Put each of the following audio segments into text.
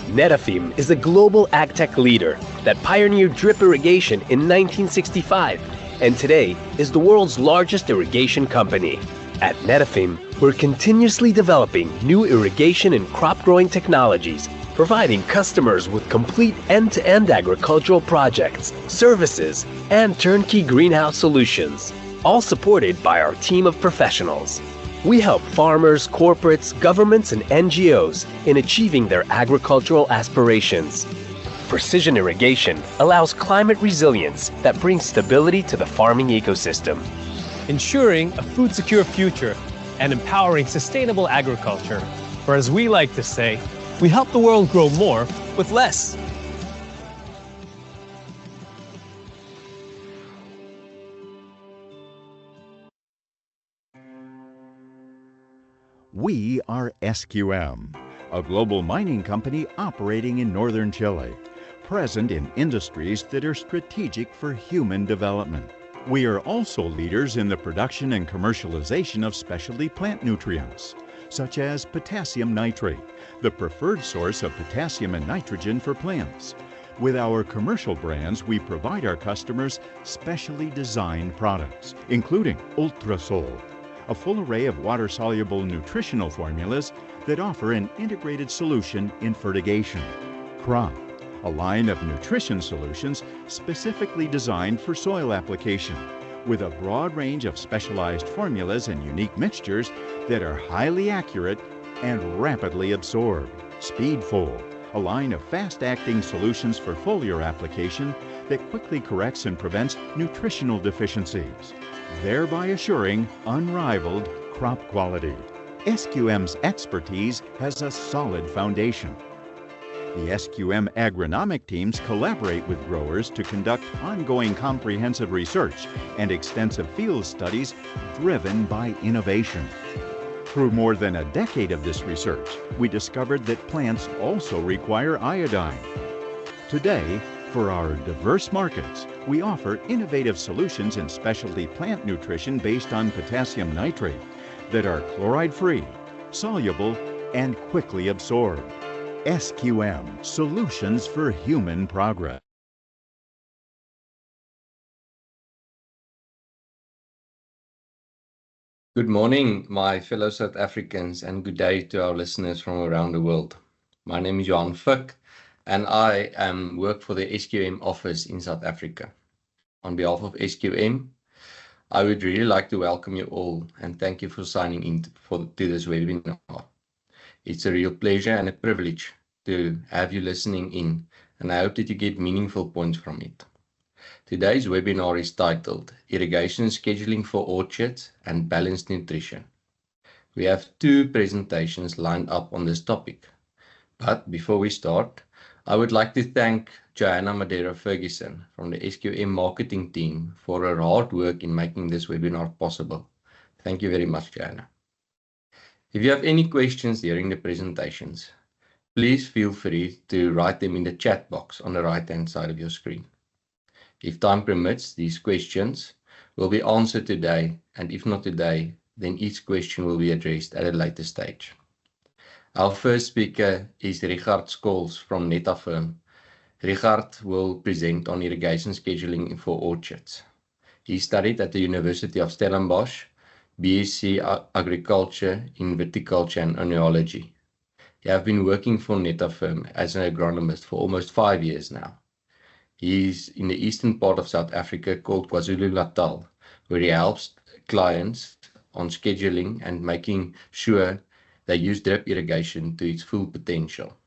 Netafim is a global agtech leader that pioneered drip irrigation in 1965 and today is the world's largest irrigation company. At Netafim, we're continuously developing new irrigation and crop growing technologies, providing customers with complete end-to-end agricultural projects, services, and turnkey greenhouse solutions, all supported by our team of professionals. We help farmers, corporates, governments, and NGOs in achieving their agricultural aspirations. Precision irrigation allows climate resilience that brings stability to the farming ecosystem, ensuring a food-secure future and empowering sustainable agriculture. For as we like to say, we help the world grow more with less. We are SQM, a global mining company operating in northern Chile, present in industries that are strategic for human development. We are also leaders in the production and commercialization of specialty plant nutrients, such as potassium nitrate, the preferred source of potassium and nitrogen for plants. With our commercial brands, we provide our customers specially designed products, including Ultrasol, a full array of water-soluble nutritional formulas that offer an integrated solution in fertigation. Crop, a line of nutrition solutions specifically designed for soil application, with a broad range of specialized formulas and unique mixtures that are highly accurate and rapidly absorbed. Speedful, a line of fast-acting solutions for foliar application that quickly corrects and prevents nutritional deficiencies, thereby assuring unrivaled crop quality. SQM's expertise has a solid foundation. The SQM agronomic teams collaborate with growers to conduct ongoing comprehensive research and extensive field studies driven by innovation. Through more than a decade of this research, we discovered that plants also require iodine. Today, for our diverse markets, we offer innovative solutions in specialty plant nutrition based on potassium nitrate that are chloride-free, soluble, and quickly absorbed. SQM, Solutions for Human Progress. Good morning, my fellow South Africans, and good day to our listeners from around the world. My name is Johan Fick, and I work for the SQM office in South Africa. On behalf of SQM, I would really like to welcome you all and thank you for signing in to this webinar. It's a real pleasure and a privilege to have you listening in, and I hope that you get meaningful points from it. Today's webinar is titled Irrigation Scheduling for Orchards and Balanced Nutrition. We have two presentations lined up on this topic. But before we start, I would like to thank Johanna Madeira Ferguson from the SQM marketing team for her hard work in making this webinar possible. Thank you very much, Johanna. If you have any questions during the presentations, please feel free to write them in the chat box on the right-hand side of your screen. If time permits, these questions will be answered today, and if not today, then each question will be addressed at a later stage. Our first speaker is Richardt Scholtz from Netafim. Richardt will present on irrigation scheduling for orchards. He studied at the University of Stellenbosch, BSc Agriculture in Viticulture and Oenology. He has been working for Netafim as an agronomist for almost 5 years now. He's in the eastern part of South Africa called KwaZulu-Natal, where he helps clients on scheduling and making sure they use drip irrigation to its full potential.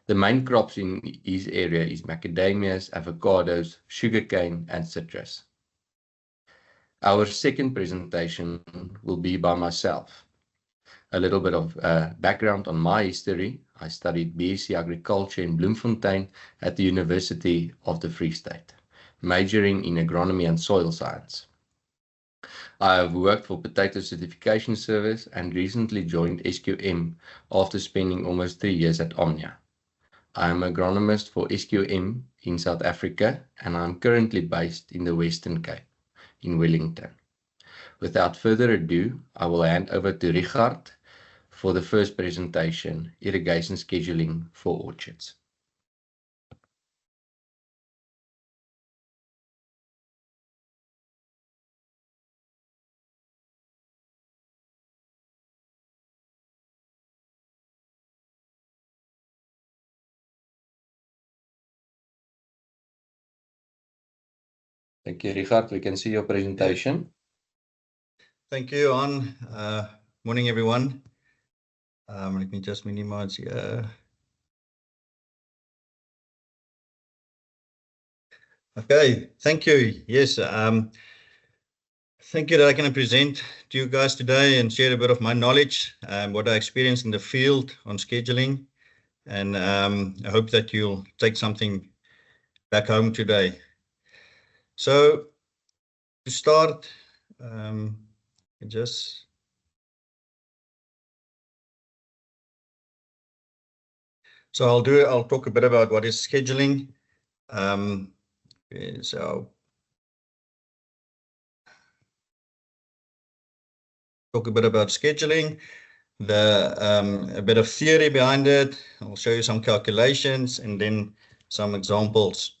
The main crops in his area is macadamias, avocados, sugarcane, and citrus. Our second presentation will be by myself. A little bit of background on my history. I studied BSc Agriculture in Bloemfontein at the University of the Free State, majoring in agronomy and soil science. I have worked for Potato Certification Service and recently joined SQM after spending almost 3 years at Omnia. I am agronomist for SQM in South Africa, and I am currently based in the Western Cape, in Wellington. Without further ado, I will hand over to Richardt for the first presentation, Irrigation Scheduling for Orchards. Thank you, Richardt. We can see your presentation. Thank you, Johan. Morning, everyone. Let me just minimize here. Okay, thank you. Yes, thank you that I can present to you guys today and share a bit of my knowledge, what I experienced in the field on scheduling. And I hope that you'll take something back home today. So to start, I'll talk a bit about what is scheduling. So talk a bit about scheduling, a bit of theory behind it. I'll show you some calculations and then some examples.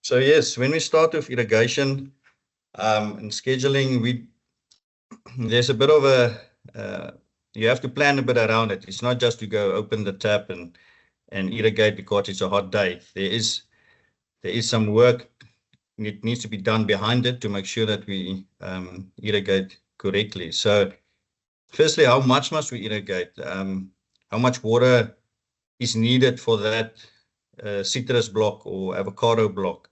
So yes, when we start with irrigation and scheduling, there's a bit of you have to plan a bit around it. It's not just to go open the tap and irrigate because it's a hot day. There is some work it needs to be done behind it to make sure that we irrigate correctly. So firstly, how much must we irrigate? How much water is needed for that citrus block or avocado block?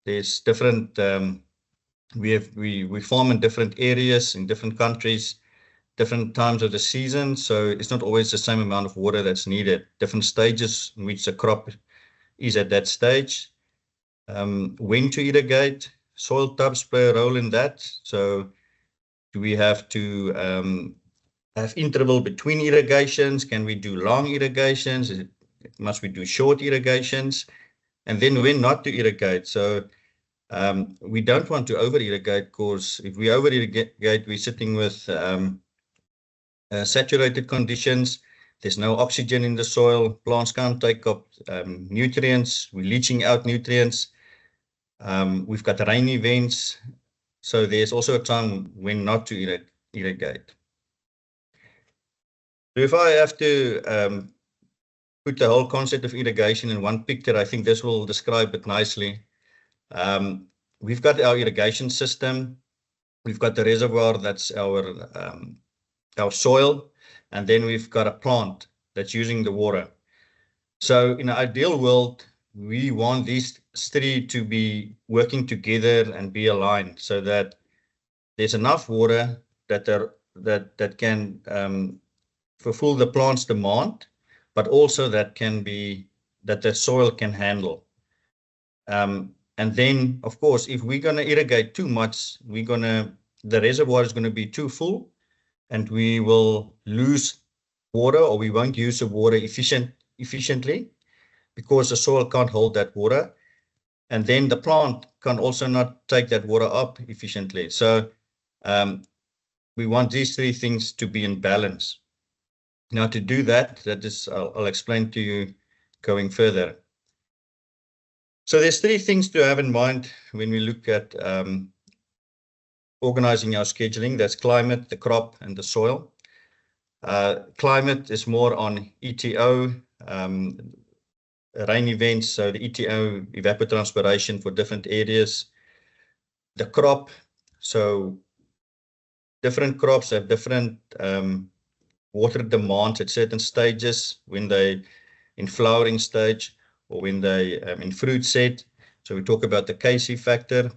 There's different, we farm in different areas, in different countries, different times of the season. So it's not always the same amount of water that's needed. Different stages in which the crop is at that stage. When to irrigate, soil tubs play a role in that. So do we have to have interval between irrigations? Can we do long irrigations? Must we do short irrigations? And then when not to irrigate. So we don't want to over irrigate, because if we over irrigate, we're sitting with saturated conditions. There's no oxygen in the soil. Plants can't take up nutrients. We're leaching out nutrients. We've got rain events. So there's also a time when not to irrigate. So if I have to put the whole concept of irrigation in one picture, I think this will describe it nicely. We've got our irrigation system. We've got the reservoir, that's our soil, and then we've got a plant that's using the water. So in an ideal world, we want these three to be working together and be aligned, so that there's enough water that can fulfill the plant's demand, but also that the soil can handle. And then, of course, if we're going to irrigate too much, the reservoir is going to be too full, and we will lose water, or we won't use the water efficiently, because the soil can't hold that water. And then the plant can also not take that water up efficiently. So we want these three things to be in balance. Now, to do that I'll explain to you going further. So there's three things to have in mind when we look at organizing our scheduling. That's climate, the crop, and the soil. Climate is more on ETO, rain events, so the ETO, evapotranspiration for different areas. The crop, so different crops have different water demands at certain stages, when they in flowering stage or when they in fruit set. So we talk about the KC factor,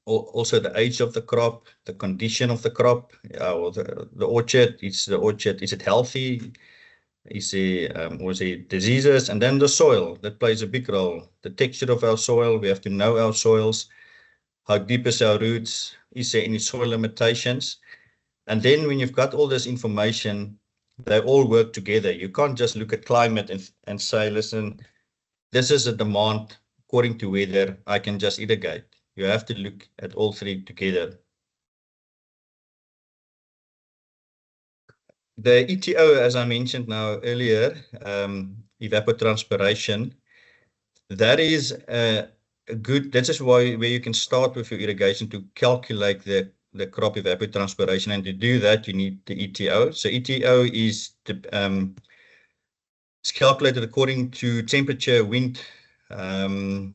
also the age of the crop, the condition of the crop, or the orchard. Is it healthy? Is there diseases? And then the soil, that plays a big role. The texture of our soil, we have to know our soils. How deep is our roots? Is there any soil limitations? And then when you've got all this information, they all work together. You can't just look at climate and say, listen, this is a demand according to weather, I can just irrigate. You have to look at all three together. The ETO, as I mentioned now earlier, evapotranspiration, that is a good, that is why where you can start with your irrigation to calculate the crop evapotranspiration, and to do that you need the ETO. So ETO is it's calculated according to temperature, wind, the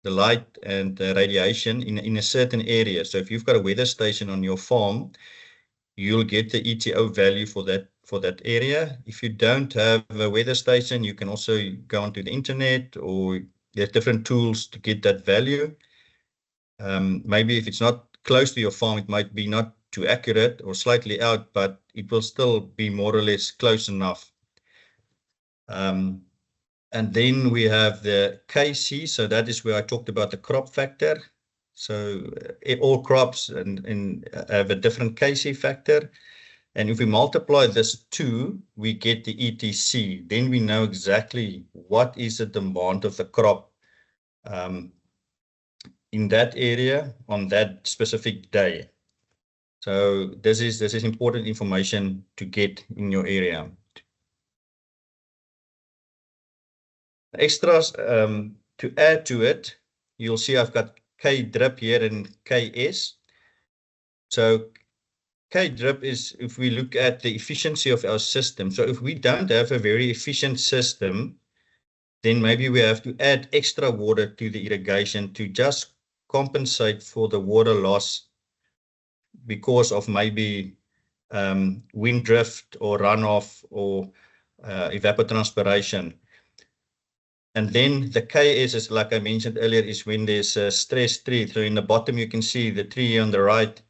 light and radiation in a certain area. So if you've got a weather station on your farm, you'll get the ETO value for that area. If you don't have a weather station, you can also go onto the internet, or there's different tools to get that value. Maybe if it's not close to your farm, it might be not too accurate or slightly out, but it will still be more or less close enough. And then we have the KC, so that is where I talked about the crop factor. So all crops and have a different KC factor. And if we multiply this 2, we get the ETC. Then we know exactly what is the demand of the crop in that area on that specific day. So this is important information to get in your area. Extras to add to it, you'll see I've got K drip here and KS. So K drip is if we look at the efficiency of our system. So if we don't have a very efficient system, then maybe we have to add extra water to the irrigation to just compensate for the water loss because of maybe wind drift or runoff or evapotranspiration. And then the KS is, like I mentioned earlier, is when there's a stressed tree. So in the bottom, you can see the tree on the right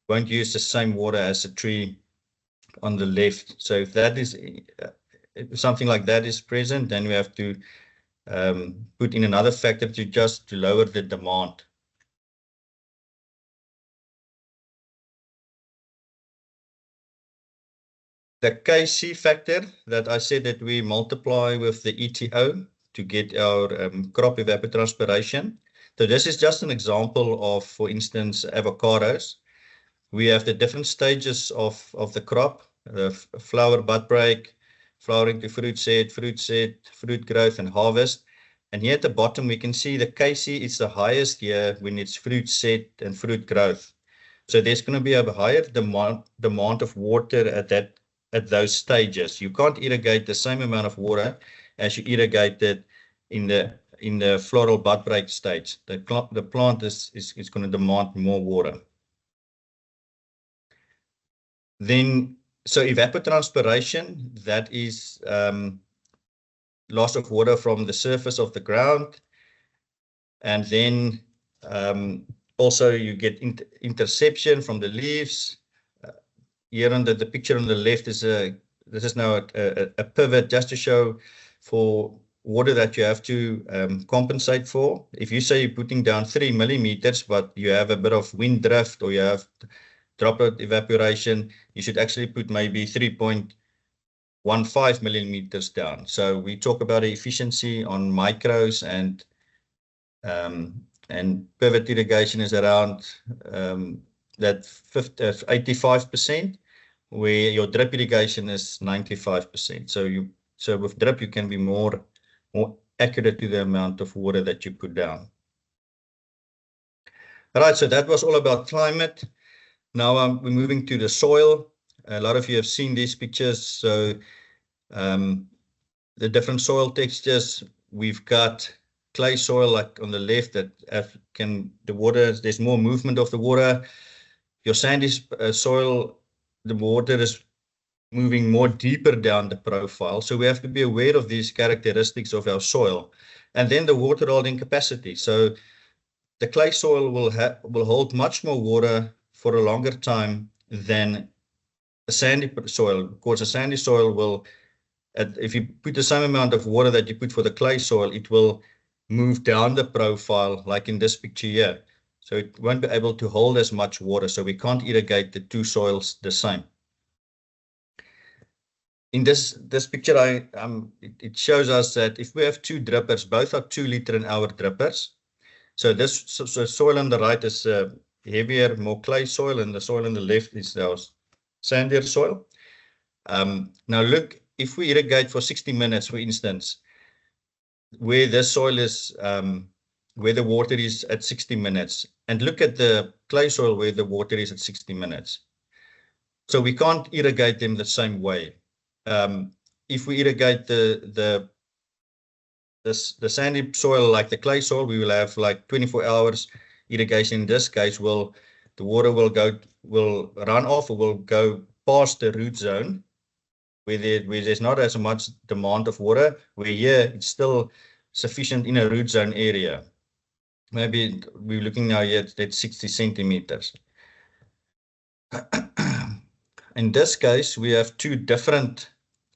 won't use the same water as the tree on the left. So if that is if something like that is present, then we have to put in another factor to lower the demand. The KC factor that I said that we multiply with the ETO to get our crop evapotranspiration. So this is just an example of, for instance, avocados. We have the different stages of the crop, the flower, bud break, flowering to fruit set, fruit growth and harvest. And here at the bottom, we can see the KC is the highest here when it's fruit set and fruit growth. So there's going to be a higher demand of water at those stages. You can't irrigate the same amount of water as you irrigated in the floral bud break stage. The plant is going to demand more water. Then, so evapotranspiration, that is loss of water from the surface of the ground. And then also you get interception from the leaves. Here on the picture on the left is this is now a pivot just to show for water that you have to compensate for. If you say you're putting down 3 millimeters, but you have a bit of wind drift or you have droplet evaporation, you should actually put maybe 3.15 millimeters down. So we talk about efficiency on micros, and pivot irrigation is around that 85%, where your drip irrigation is 95%. So with drip, you can be more accurate to the amount of water that you put down. All right, so that was all about climate. Now we're moving to the soil. A lot of you have seen these pictures. So the different soil textures, we've got clay soil like on the left that there's more movement of the water. Your sandy soil, the water is moving more deeper down the profile. So we have to be aware of these characteristics of our soil. And then the water holding capacity. So the clay soil will hold much more water for a longer time than a sandy soil. Of course, a sandy soil will, if you put the same amount of water that you put for the clay soil, it will move down the profile like in this picture here. So it won't be able to hold as much water. So we can't irrigate the two soils the same. In this picture, it shows us that if we have two drippers, both are 2 liter an hour drippers. So this soil on the right is heavier, more clay soil, and the soil on the left is our sandier soil. Now look, if we irrigate for 60 minutes, for instance, where the soil is, where the water is at 60 minutes, and look at the clay soil where the water is at 60 minutes. So we can't irrigate them the same way. If we irrigate the sandy soil like the clay soil, we will have like 24 hours irrigation. In this case, the water will run off or will go past the root zone where there's not as much demand of water, where here it's still sufficient in a root zone area. Maybe we're looking now here at 60 centimeters. In this case, we have two different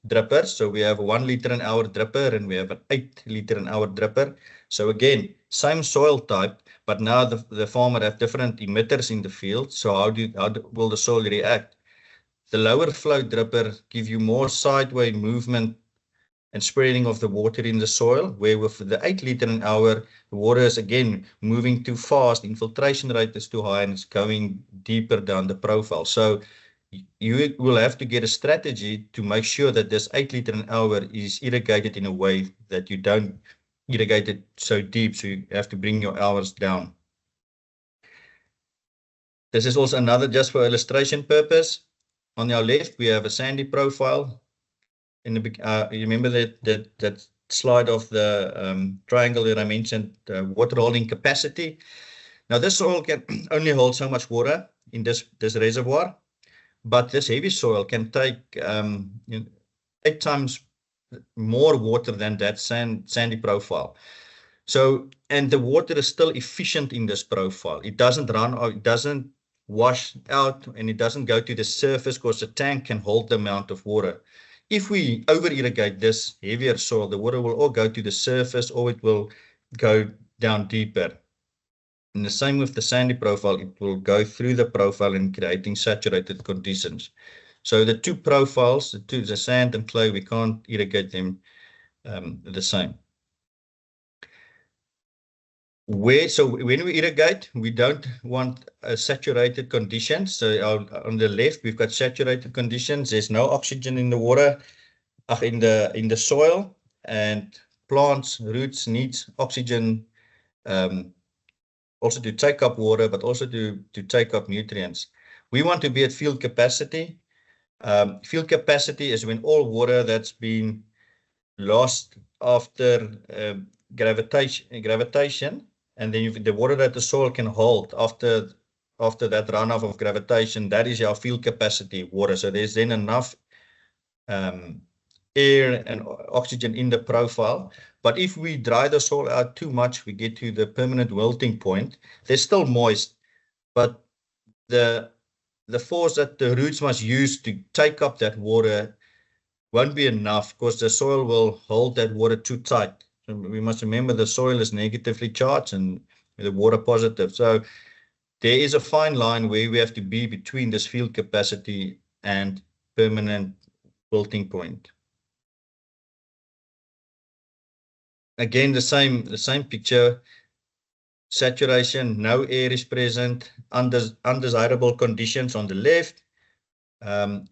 drippers. So we have a 1 liter an hour dripper and we have an 8 liter an hour dripper. So again, same soil type, but now the farmer have different emitters in the field. So how will the soil react? The lower flow dripper give you more sideways movement and spreading of the water in the soil, where with the 8 liter an hour, the water is again moving too fast, infiltration rate is too high, and it's going deeper down the profile. So you will have to get a strategy to make sure that this 8 liter an hour is irrigated in a way that you don't irrigate it so deep, so you have to bring your hours down. This is also another, just for illustration purpose. On our left, we have a sandy profile. You remember that slide of the triangle that I mentioned, water holding capacity. Now this soil can only hold so much water in this reservoir, but this heavy soil can take 8 times more water than that sandy profile. So, and the water is still efficient in this profile. It doesn't run, or it doesn't wash out, and it doesn't go to the surface because the tank can hold the amount of water. If we over irrigate this heavier soil, the water will all go to the surface or it will go down deeper. And the same with the sandy profile, it will go through the profile and creating saturated conditions. So the two profiles, the sand and clay, we can't irrigate them the same. So when we irrigate, we don't want a saturated condition. So on the left, we've got saturated conditions. There's no oxygen in the water, in the soil, and plants, roots needs oxygen also to take up water, but also to take up nutrients. We want to be at field capacity. Field capacity is when all water that's been lost after gravitation, and then the water that the soil can hold after that runoff of gravitation, that is our field capacity water. So there's then enough air and oxygen in the profile. But if we dry the soil out too much, we get to the permanent wilting point. They're still moist, but the force that the roots must use to take up that water won't be enough, because the soil will hold that water too tight. So we must remember the soil is negatively charged and the water positive. So there is a fine line where we have to be between this field capacity and permanent wilting point. Again, the same picture. Saturation, no air is present, undesirable conditions on the left.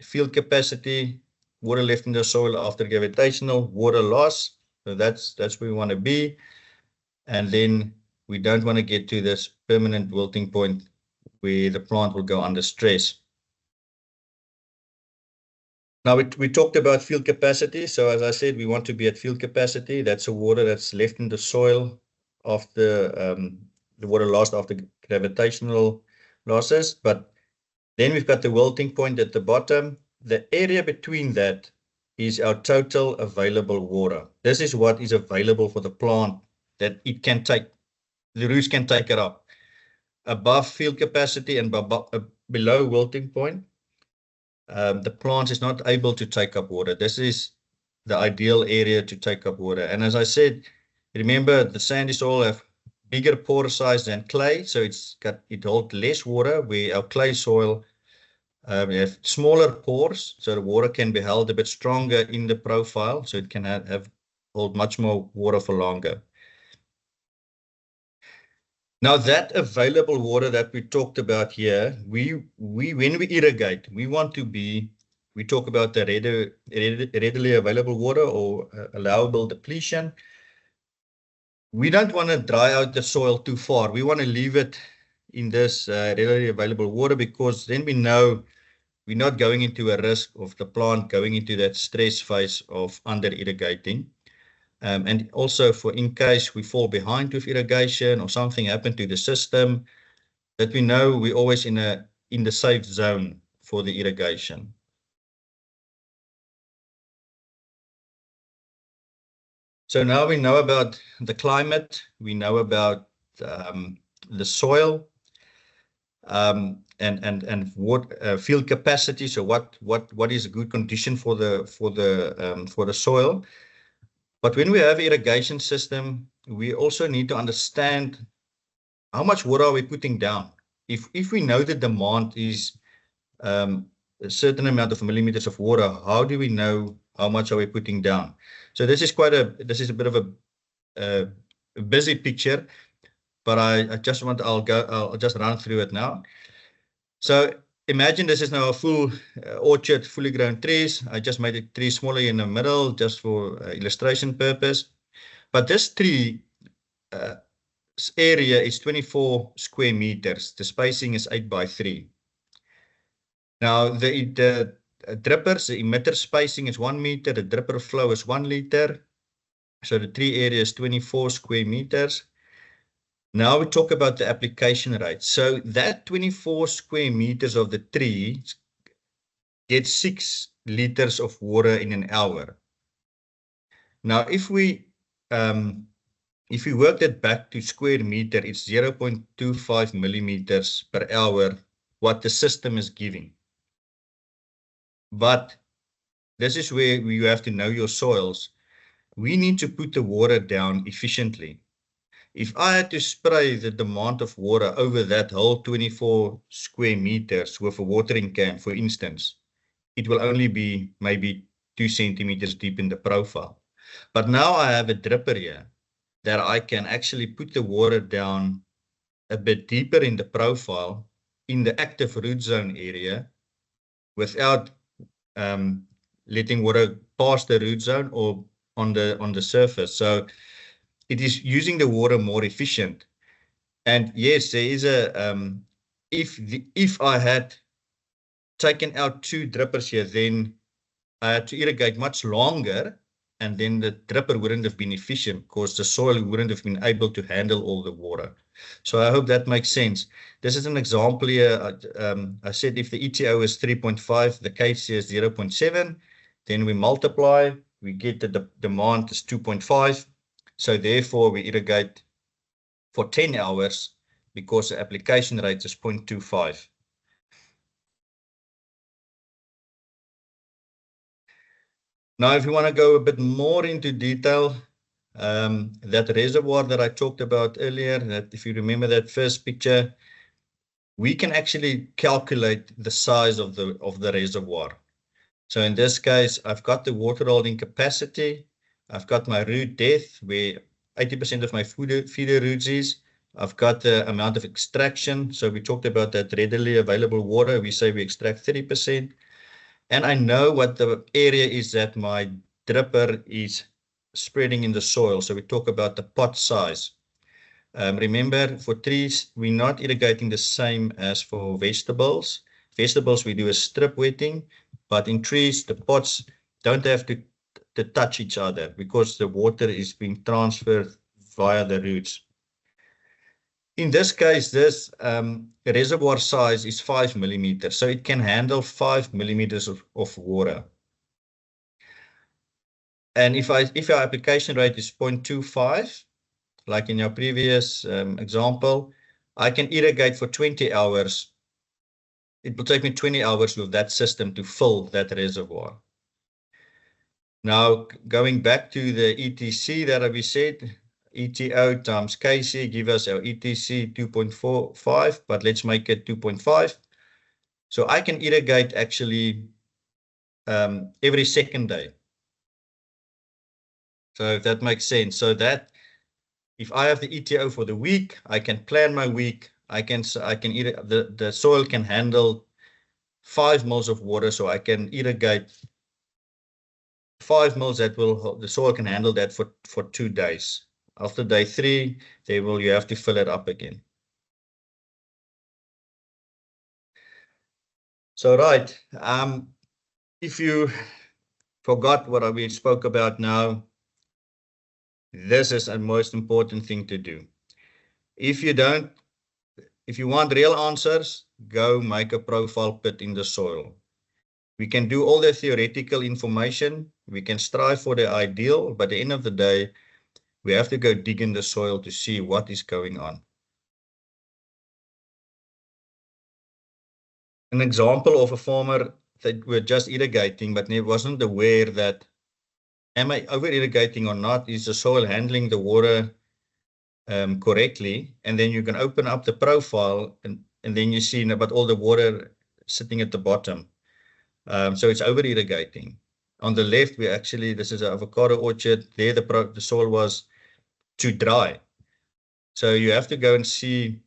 Field capacity, water left in the soil after gravitational, water loss. So that's where we want to be. And then we don't want to get to this permanent wilting point where the plant will go under stress. Now we talked about field capacity. So as I said, we want to be at field capacity. That's the water that's left in the soil after the water lost after gravitational losses. But then we've got the wilting point at the bottom. The area between that is our total available water. This is what is available for the plant that it can take. The roots can take it up. Above field capacity and below wilting point, the plant is not able to take up water. This is the ideal area to take up water. And as I said, remember the sandy soil have bigger pore size than clay, so it holds less water, where our clay soil we have smaller pores, so the water can be held a bit stronger in the profile, so it can hold much more water for longer. Now that available water that we talked about here, when we irrigate, we want to be we talk about the readily available water or allowable depletion. We don't want to dry out the soil too far. We want to leave it in this readily available water, because then we know we're not going into a risk of the plant going into that stress phase of under irrigating. And also for in case we fall behind with irrigation or something happened to the system, that we know we're always in the safe zone for the irrigation. So now we know about the climate, we know about the soil, and what field capacity. So what is a good condition for the soil. But when we have irrigation system, we also need to understand how much water are we putting down. If we know the demand is a certain amount of millimeters of water, how do we know how much are we putting down? So this is a bit of a busy picture, but I'll just run through it now. So imagine this is now a full orchard, fully grown trees. I just made the tree smaller in the middle just for illustration purpose. But this tree area is 24 square meters. The spacing is 8 by 3. Now the drippers, the emitter spacing is 1 meter. The dripper flow is 1 liter. So the tree area is 24 square meters. Now we talk about the application rate. So that 24 square meters of the tree gets 6 liters of water in an hour. Now, if we work that back to square meter, it's 0.25 millimeters per hour what the system is giving. But this is where you have to know your soils. We need to put the water down efficiently. If I had to spray the demand of water over that whole 24 square meters with a watering can, for instance, it will only be maybe 2 centimeters deep in the profile. But now I have a dripper here that I can actually put the water down a bit deeper in the profile in the active root zone area without letting water pass the root zone or on the surface. So it is using the water more efficient. And yes, there is if I had taken out 2 drippers here, then I had to irrigate much longer, and then the dripper wouldn't have been efficient because the soil wouldn't have been able to handle all the water. So I hope that makes sense. This is an example here. I said if the ETO is 3.5, the KC is 0.7, then we multiply, we get the demand is 2.5. So therefore we irrigate for 10 hours because the application rate is 0.25. Now, if you want to go a bit more into detail, that reservoir that I talked about earlier, that if you remember that first picture, we can actually calculate the size of the reservoir. So in this case, I've got the water holding capacity. I've got my root depth where 80% of my feeder roots is. I've got the amount of extraction. So we talked about that readily available water. We say we extract 30%. And I know what the area is that my dripper is spreading in the soil. So we talk about the pot size. Remember, for trees, we're not irrigating the same as for vegetables. Vegetables, we do a strip wetting. But in trees, the pots don't have to touch each other because the water is being transferred via the roots. In this case, this reservoir size is 5 millimeters, so it can handle 5 millimeters of water. And if our application rate is 0.25, like in your previous example, I can irrigate for 20 hours. It will take me 20 hours with that system to fill that reservoir. Now, going back to the ETC that we said, ETO times KC give us our ETC 2.45, but let's make it 2.5. So I can irrigate actually every second day. So if that makes sense. So that if I have the ETO for the week, I can plan my week. The soil can handle 5 mils of water, so I can irrigate 5 mils. That will, the soil can handle that for 2 days. After day 3, you have to fill it up again. So right, if you forgot what we spoke about now, this is the most important thing to do. If you want real answers, go make a profile pit in the soil. We can do all the theoretical information, we can strive for the ideal, but at the end of the day, we have to go dig in the soil to see what is going on. An example of a farmer that were just irrigating, but wasn't aware that, am I over irrigating or not? Is the soil handling the water correctly? And then you can open up the profile and then you see about all the water sitting at the bottom. So it's over irrigating. On the left, this is an avocado orchard. There the soil was too dry. So you have to go and see,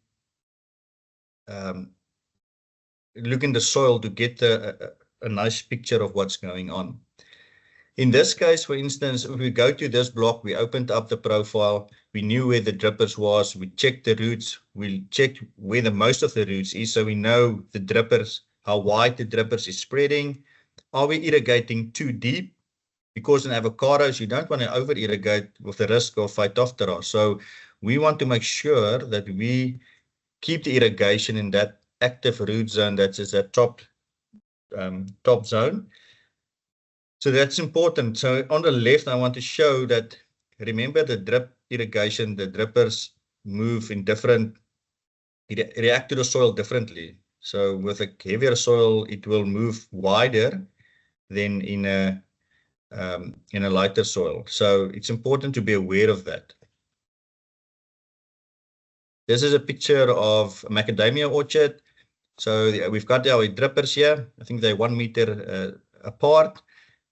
look in the soil to get a nice picture of what's going on. In this case, for instance, if we go to this block, we opened up the profile, we knew where the drippers was, we checked the roots, we checked where the most of the roots is, so we know the drippers, how wide the drippers is spreading. Are we irrigating too deep? Because in avocados, you don't want to over irrigate with the risk of Phytophthora. So we want to make sure that we keep the irrigation in that active root zone, that is that top zone. So that's important. So on the left, I want to show that, remember the drip irrigation, the drippers move in different, react to the soil differently. So with a heavier soil, it will move wider than in a lighter soil. So it's important to be aware of that. This is a picture of a macadamia orchard. So we've got our drippers here. I think they're 1 meter apart.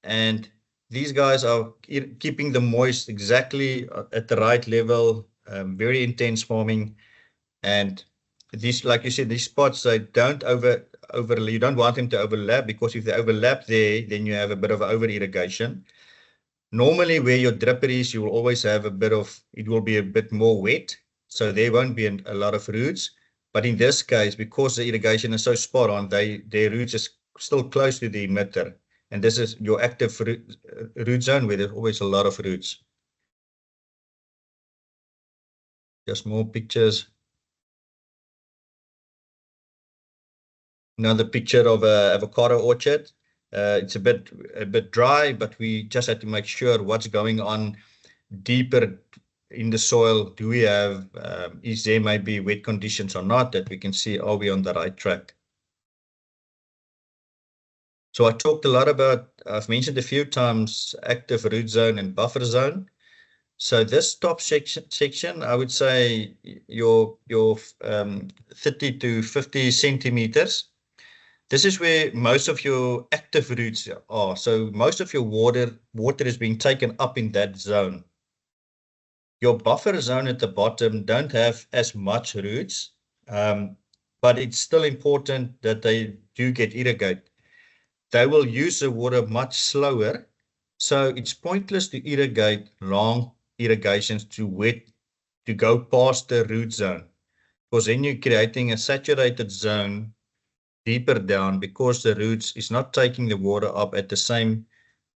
And these guys are keeping the moist exactly at the right level, very intense farming. And these, like you said, these spots, they don't you don't want them to overlap, because if they overlap there, then you have a bit of over irrigation. Normally where your dripper is, you will always have it will be a bit more wet. So there won't be a lot of roots. But in this case, because the irrigation is so spot on, their roots is still close to the emitter. And this is your active root zone where there's always a lot of roots. Just more pictures. Another picture of an avocado orchard. It's a bit dry, but we just had to make sure what's going on deeper in the soil. Do we have, is there maybe wet conditions or not, that we can see, are we on the right track? So I talked a lot about, I've mentioned a few times, active root zone and buffer zone. So this top section, I would say your 30 to 50 centimeters. This is where most of your active roots are. So most of your water is being taken up in that zone. Your buffer zone at the bottom don't have as much roots, but it's still important that they do get irrigated. They will use the water much slower, so it's pointless to irrigate long irrigations to go past the root zone, because then you're creating a saturated zone deeper down, because the roots is not taking the water up at the same,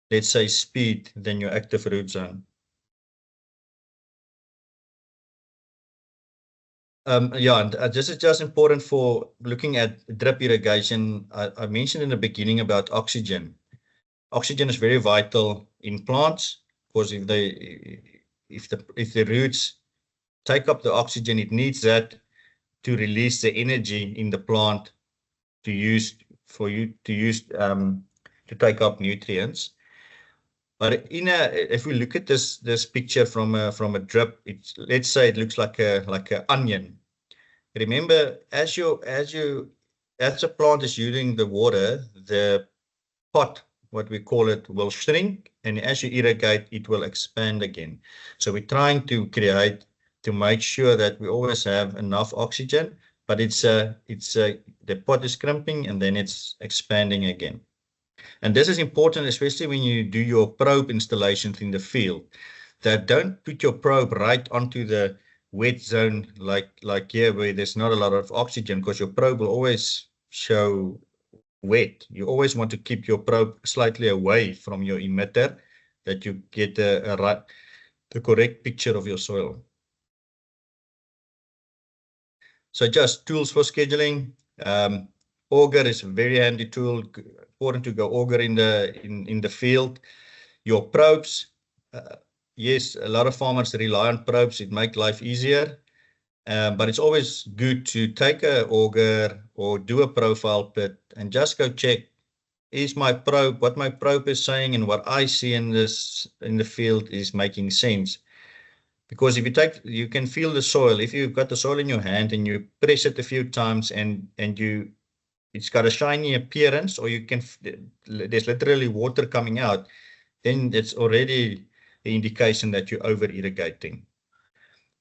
let's say, speed than your active root zone. Yeah, and this is just important for looking at drip irrigation. I mentioned in the beginning about oxygen. Oxygen is very vital in plants, because if the roots take up the oxygen, it needs that to release the energy in the plant to take up nutrients. But if we look at this picture from a drip, let's say it looks like an onion. Remember, as a plant is using the water, the pot, what we call it, will shrink, and as you irrigate, it will expand again. So we're trying to make sure that we always have enough oxygen, but the pot is crimping and then it's expanding again. And this is important, especially when you do your probe installations in the field, that don't put your probe right onto the wet zone like here where there's not a lot of oxygen, because your probe will always show wet. You always want to keep your probe slightly away from your emitter, that you get the correct picture of your soil. So just tools for scheduling. Auger is a very handy tool. Important to go auger in the field. Your probes. Yes, a lot of farmers rely on probes. It makes life easier. But it's always good to take an auger or do a profile pit and just go check, is my probe, what my probe is saying and what I see in the field is making sense. Because if you can feel the soil. If you've got the soil in your hand and you press it a few times and it's got a shiny appearance, or there's literally water coming out, then it's already the indication that you're over irrigating.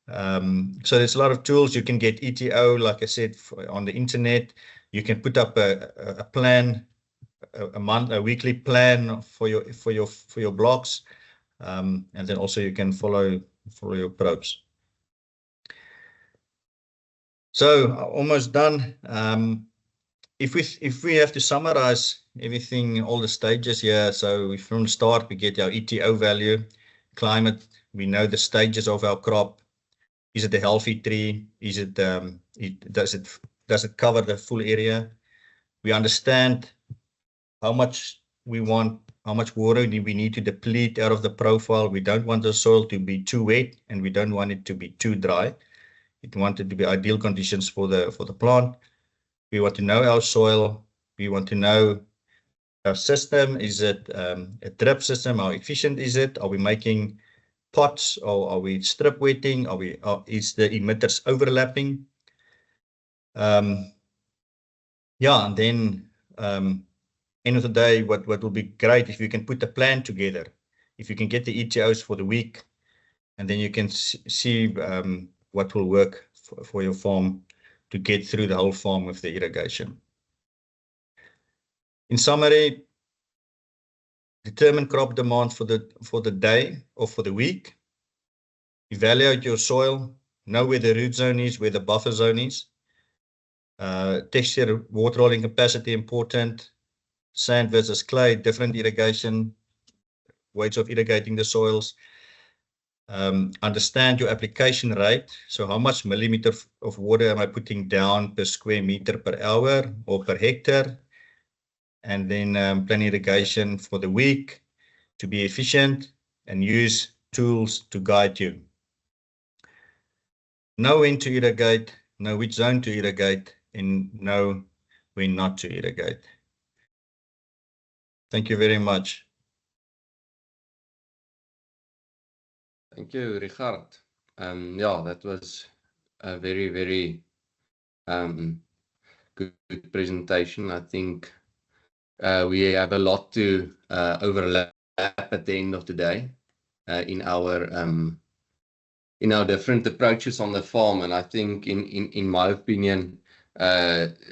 So there's a lot of tools. You can get ETO, like I said, on the internet. You can put up a plan, a weekly plan for your blocks, and then also you can follow your probes. So almost done. If we have to summarize everything, all the stages here. So from the start we get our ETO value, climate. We know the stages of our crop. Is it a healthy tree? Is it does it cover the full area? We understand how much we want, how much water we need to deplete out of the profile. We don't want the soil to be too wet, and we don't want it to be too dry. We want it to be ideal conditions for the plant. We want to know our soil. We want to know our system. Is it a drip system? How efficient is it? Are we making pots, or are we strip wetting? Is the emitters overlapping? Yeah, and then end of the day, what will be great if you can put a plan together. If you can get the ETOs for the week, and then you can see what will work for your farm to get through the whole farm with the irrigation. In summary, determine crop demand for the day or for the week. Evaluate your soil. Know where the root zone is, where the buffer zone is. Texture, water holding capacity important. Sand versus clay, different irrigation, ways of irrigating the soils. Understand your application rate. So how much millimeter of water am I putting down per square meter per hour or per hectare? And then plan irrigation for the week to be efficient, and use tools to guide you. Know when to irrigate, know which zone to irrigate, and know when not to irrigate. Thank you very much. Thank you, Richardt. Yeah, that was a very, very good presentation. I think we have a lot to overlap at the end of the day in our different approaches on the farm. And I think, in my opinion,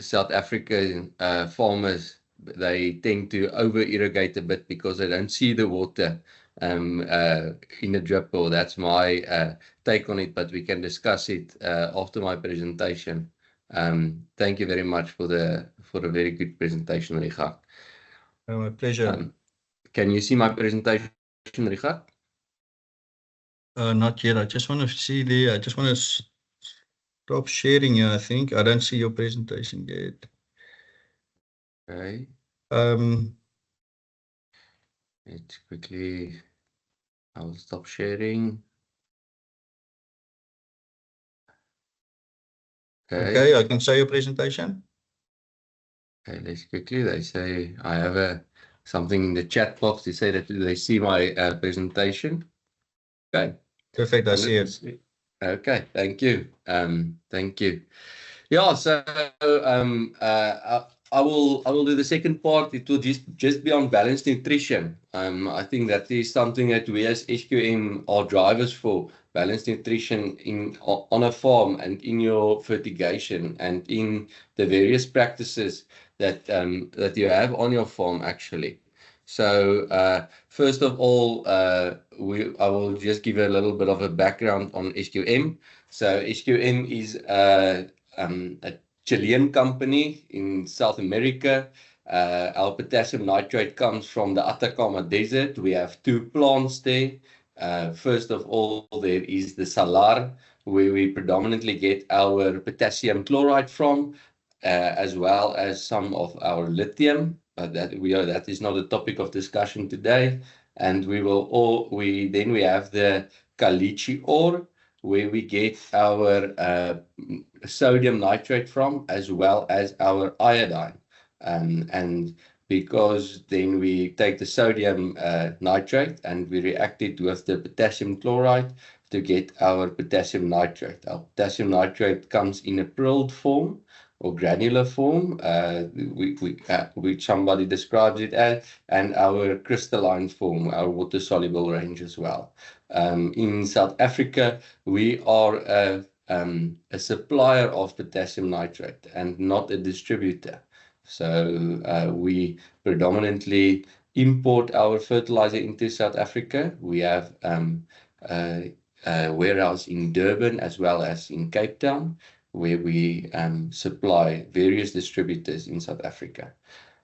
South African farmers, they tend to over irrigate a bit because they don't see the water in a drip bore. That's my take on it, but we can discuss it after my presentation. Thank you very much for a very good presentation, Richardt. My pleasure. Can you see my presentation, Richardt? Not yet. I just want to see I just want to stop sharing here, I think. I don't see your presentation yet. Okay. Let's quickly, I'll stop sharing. Okay, I can show your presentation. Okay, let's quickly. They say I have something in the chat box to say that they see my presentation. Okay. Perfect, I see it. Okay, thank you. Thank you. Yeah, so I will do the second part. It will just be on balanced nutrition. I think that is something that we as SQM are drivers for, balanced nutrition on a farm and in your fertigation and in the various practices that you have on your farm actually. So first of all, I will just give a little bit of a background on SQM. So SQM is a Chilean company in South America. Our potassium nitrate comes from the Atacama Desert. We have two plants there. First of all, there is the Salar, where we predominantly get our potassium chloride from, as well as some of our lithium. But that is not a topic of discussion today. And we have the caliche ore, where we get our sodium nitrate from, as well as our iodine. And because then we take the sodium nitrate and we react it with the potassium chloride to get our potassium nitrate. Our potassium nitrate comes in a pearled form or granular form, which somebody describes it as, and our crystalline form, our water-soluble range as well. In South Africa, we are a supplier of potassium nitrate and not a distributor. So we predominantly import our fertilizer into South Africa. We have a warehouse in Durban as well as in Cape Town, where we supply various distributors in South Africa.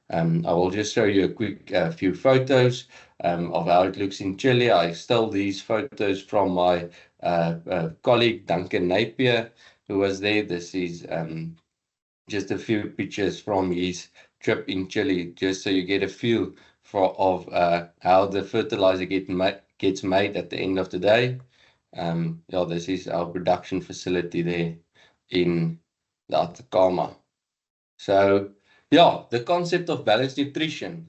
I will just show you a quick few photos of how it looks in Chile. I stole these photos from my colleague Duncan Napier, who was there. This is just a few pictures from his trip in Chile, just so you get a feel of how the fertilizer gets made at the end of the day. Yeah, this is our production facility there in the Atacama. So yeah, the concept of balanced nutrition.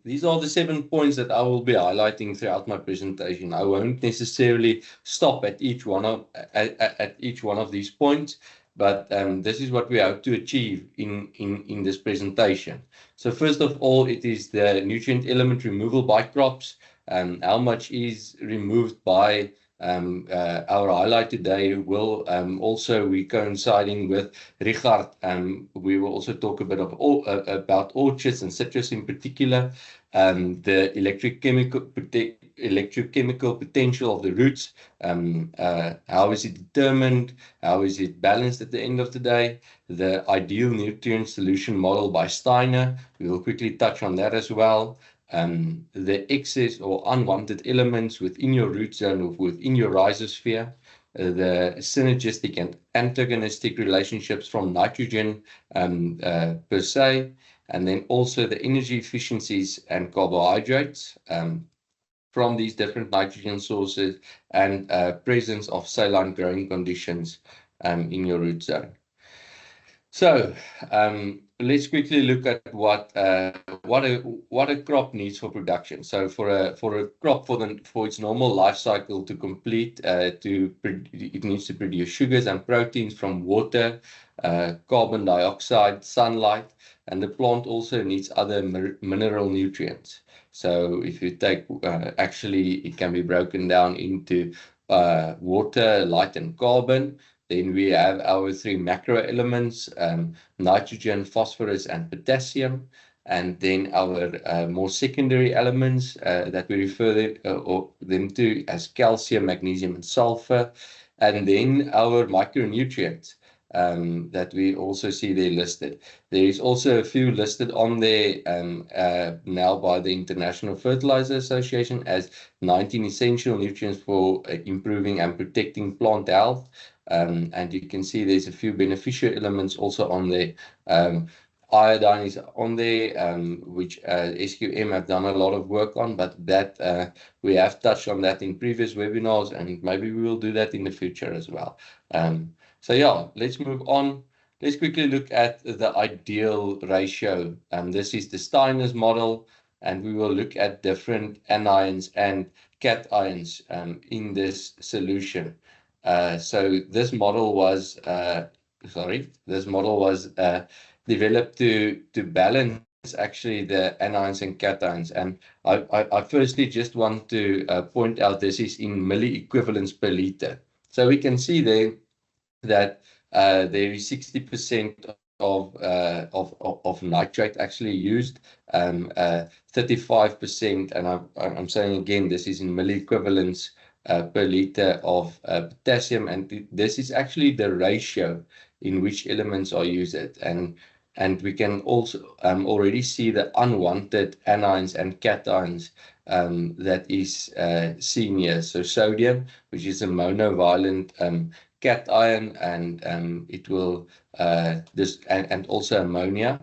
These are the 7 points that I will be highlighting throughout my presentation. I won't necessarily stop at each one of these points, but this is what we hope to achieve in this presentation. So first of all, it is the nutrient element removal by crops. How much is removed by our highlight today will also be coinciding with Richardt. We will also talk a bit about orchards and citrus in particular, the electrochemical potential of the roots, how is it determined, how is it balanced at the end of the day, the ideal nutrient solution model by Steiner. We will quickly touch on that as well. The excess or unwanted elements within your root zone or within your rhizosphere, the synergistic and antagonistic relationships from nitrogen per se, and then also the energy efficiencies and carbohydrates from these different nitrogen sources, and presence of saline growing conditions in your root zone. So let's quickly look at what a crop needs for production. So for a crop for its normal life cycle to complete, it needs to produce sugars and proteins from water, carbon dioxide, sunlight, and the plant also needs other mineral nutrients. So if you take, actually it can be broken down into water, light, and carbon. Then we have our 3 macro elements, nitrogen, phosphorus, and potassium. And then our more secondary elements that we refer them to as calcium, magnesium, and sulfur. And then our micronutrients that we also see there listed. There is also a few listed on there now by the International Fertilizer Association as 19 essential nutrients for improving and protecting plant health. And you can see there's a few beneficial elements also on there. Iodine is on there, which SQM have done a lot of work on, but that we have touched on that in previous webinars, and maybe we will do that in the future as well. So yeah, let's move on. Let's quickly look at the ideal ratio. This is the Steiner's model, and we will look at different anions and cations in this solution. So this model was developed to balance actually the anions and cations. And I firstly just want to point out this is in milliequivalents per liter. So we can see there that there is 60% of nitrate actually used, 35%, and I'm saying again, this is in milliequivalents per liter of potassium, and this is actually the ratio in which elements are used, and we can also already see the unwanted anions and cations that is seen here. So sodium, which is a monovalent cation, and it will and also ammonia,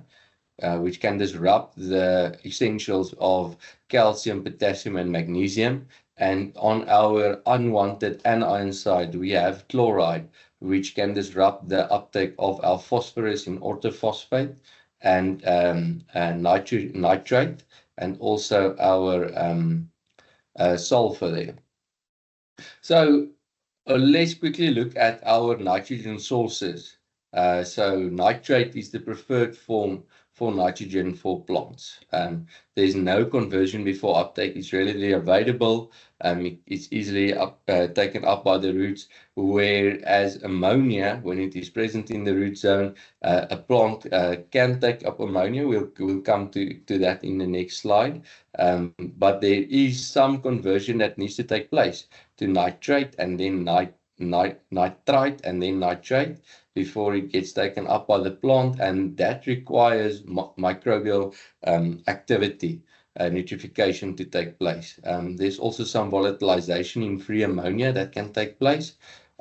which can disrupt the essentials of calcium, potassium, and magnesium. And on our unwanted anion side, we have chloride, which can disrupt the uptake of our phosphorus in orthophosphate, and nitrate, and also our sulfur there. So let's quickly look at our nitrogen sources. So nitrate is the preferred form for nitrogen for plants. There's no conversion before uptake. It's readily available. It's easily taken up by the roots, whereas ammonia, when it is present in the root zone, a plant can take up ammonia. We'll come to that in the next slide. But there is some conversion that needs to take place to nitrate, and then nitrite, and then nitrate before it gets taken up by the plant, and that requires microbial activity, nitrification to take place. There's also some volatilization in free ammonia that can take place.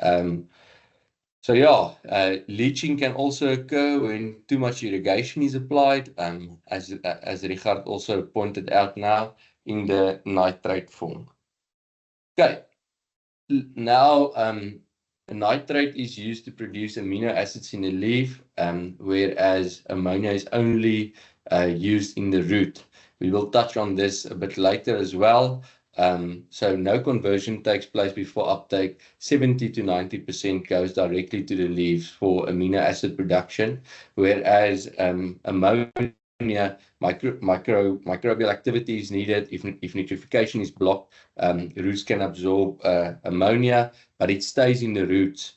So yeah, leaching can also occur when too much irrigation is applied, as Richardt also pointed out now, in the nitrate form. Okay, now nitrate is used to produce amino acids in the leaf, whereas ammonia is only used in the root. We will touch on this a bit later as well. So no conversion takes place before uptake. 70 to 90% goes directly to the leaves for amino acid production, whereas ammonia, microbial activity is needed. If nitrification is blocked, roots can absorb ammonia, but it stays in the roots.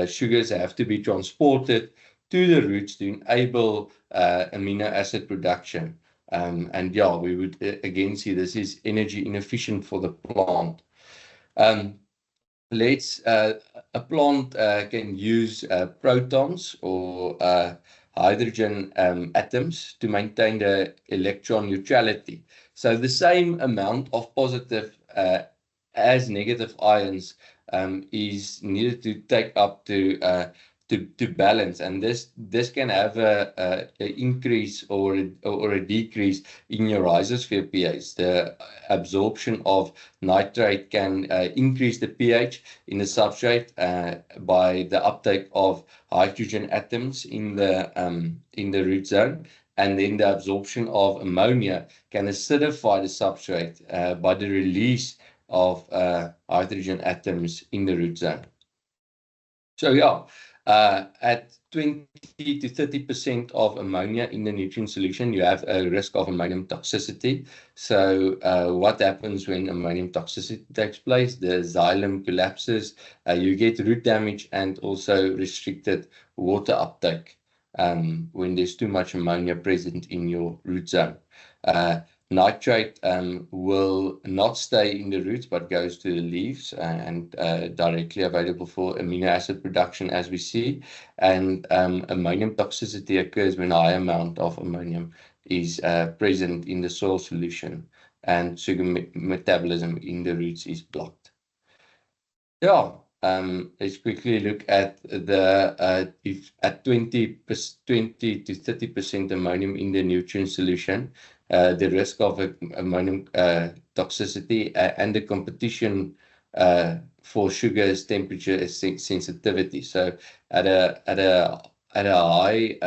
Sugars have to be transported to the roots to enable amino acid production. And yeah, we would again see this is energy inefficient for the plant. A plant can use protons or hydrogen atoms to maintain the electron neutrality. So the same amount of positive as negative ions is needed to take up to balance, and this can have a increase or a decrease in your rhizosphere pH. The absorption of nitrate can increase the pH in the substrate by the uptake of hydrogen atoms in the root zone, and then the absorption of ammonia can acidify the substrate by the release of hydrogen atoms in the root zone. So yeah, at 20 to 30% of ammonia in the nutrient solution, you have a risk of ammonium toxicity. So what happens when ammonium toxicity takes place? The xylem collapses, you get root damage, and also restricted water uptake when there's too much ammonia present in your root zone. Nitrate will not stay in the roots but goes to the leaves and directly available for amino acid production, as we see. And ammonium toxicity occurs when a high amount of ammonium is present in the soil solution, and sugar metabolism in the roots is blocked. Yeah. Let's quickly look at the if at 20 to 30% ammonium in the nutrient solution, the risk of ammonium toxicity and the competition for sugars, temperature, sensitivity. So at a high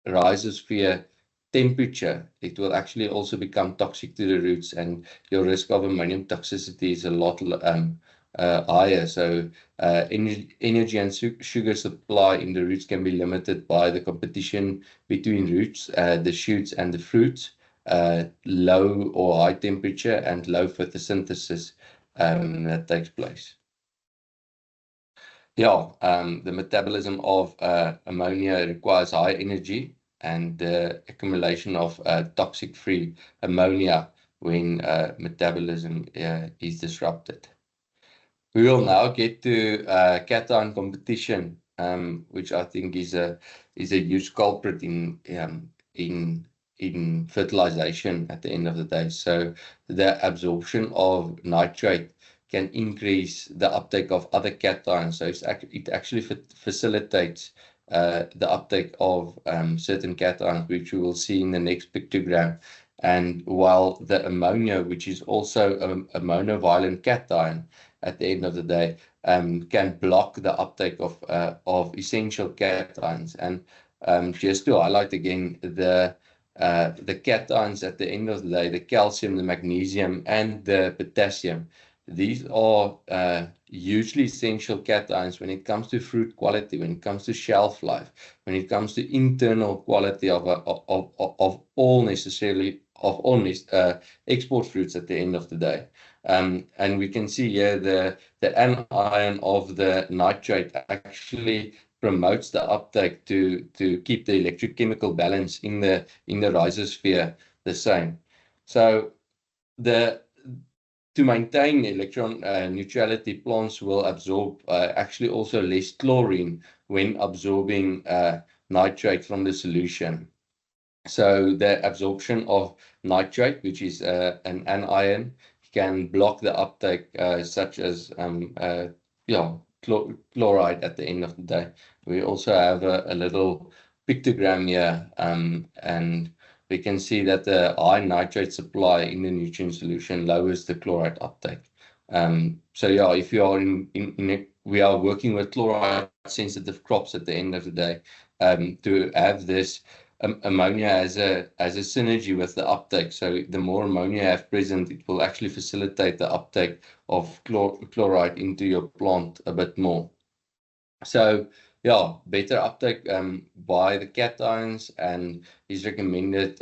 rhizosphere temperature, it will actually also become toxic to the roots, and your risk of ammonium toxicity is a lot higher. So energy and sugar supply in the roots can be limited by the competition between roots, the shoots and the fruits, low or high temperature and low photosynthesis that takes place. Yeah, the metabolism of ammonia requires high energy and the accumulation of toxic free ammonia when metabolism is disrupted. We will now get to cation competition, which I think is a huge culprit in fertilization at the end of the day. So the absorption of nitrate can increase the uptake of other cations. So it actually facilitates the uptake of certain cations, which we will see in the next pictogram. And while the ammonia, which is also a monovalent cation, at the end of the day, can block the uptake of essential cations. And just to highlight again, the cations at the end of the day, the calcium, the magnesium, and the potassium, these are hugely essential cations when it comes to fruit quality, when it comes to shelf life, when it comes to internal quality of all export fruits at the end of the day. And we can see here the anion of the nitrate actually promotes the uptake to keep the electrochemical balance in the rhizosphere the same. So to maintain electron neutrality, plants will absorb actually also less chlorine when absorbing nitrate from the solution. So the absorption of nitrate, which is an anion, can block the uptake such as chloride at the end of the day. We also have a little pictogram here, and we can see that the high nitrate supply in the nutrient solution lowers the chloride uptake. So yeah, if you are we are working with chloride sensitive crops at the end of the day, to have this ammonia as a synergy with the uptake. So the more ammonia you have present, it will actually facilitate the uptake of chloride into your plant a bit more. So yeah, better uptake by the cations, and is recommended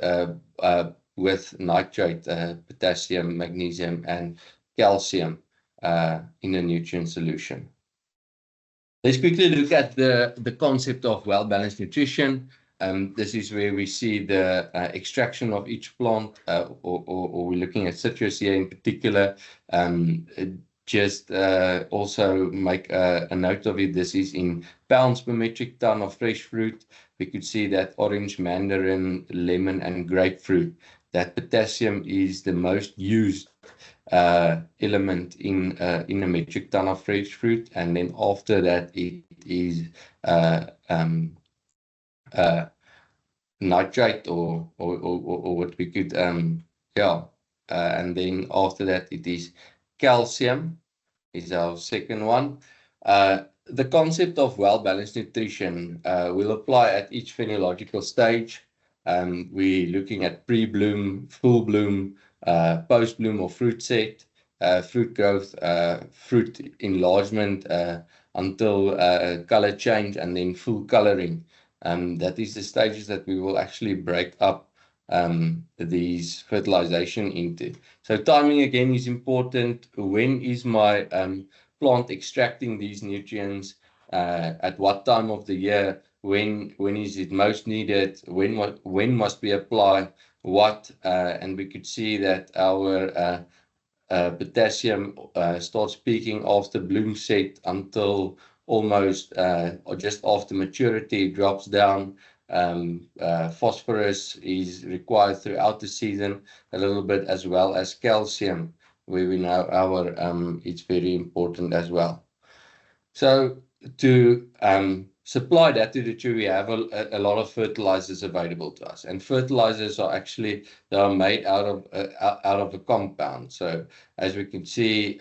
with nitrate, potassium, magnesium, and calcium in a nutrient solution. Let's quickly look at the concept of well-balanced nutrition. This is where we see the extraction of each plant, or we're looking at citrus here in particular. Just also make a note of it. This is in pounds per metric ton of fresh fruit. We could see that orange, mandarin, lemon, and grapefruit, that potassium is the most used element in a metric ton of fresh fruit, and then after that it is nitrate or what we could and then after that it is calcium is our second one. The concept of well-balanced nutrition will apply at each phenological stage. We're looking at pre-bloom, full bloom, post-bloom or fruit set, fruit growth, fruit enlargement until color change, and then full coloring. That is the stages that we will actually break up these fertilization into. So timing again is important. When is my plant extracting these nutrients? At what time of the year? When is it most needed? When must we apply what? And we could see that our potassium starts peaking after bloom set until almost or just after maturity, drops down. Phosphorus is required throughout the season a little bit, as well as calcium, where we know it's very important as well. So to supply that to the tree, we have a lot of fertilizers available to us, and fertilizers are actually, they are made out of a compound. So as we can see,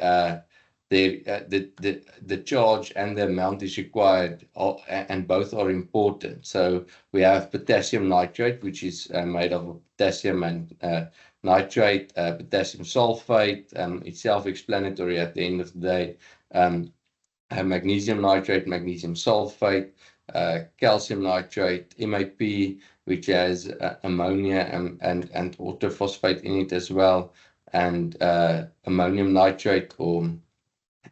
the charge and the amount is required, and both are important. So we have potassium nitrate, which is made of potassium and nitrate, potassium sulfate. It's self-explanatory at the end of the day. magnesium nitrate, magnesium sulfate, calcium nitrate, MAP, which has ammonia and orthophosphate in it as well, and ammonium nitrate or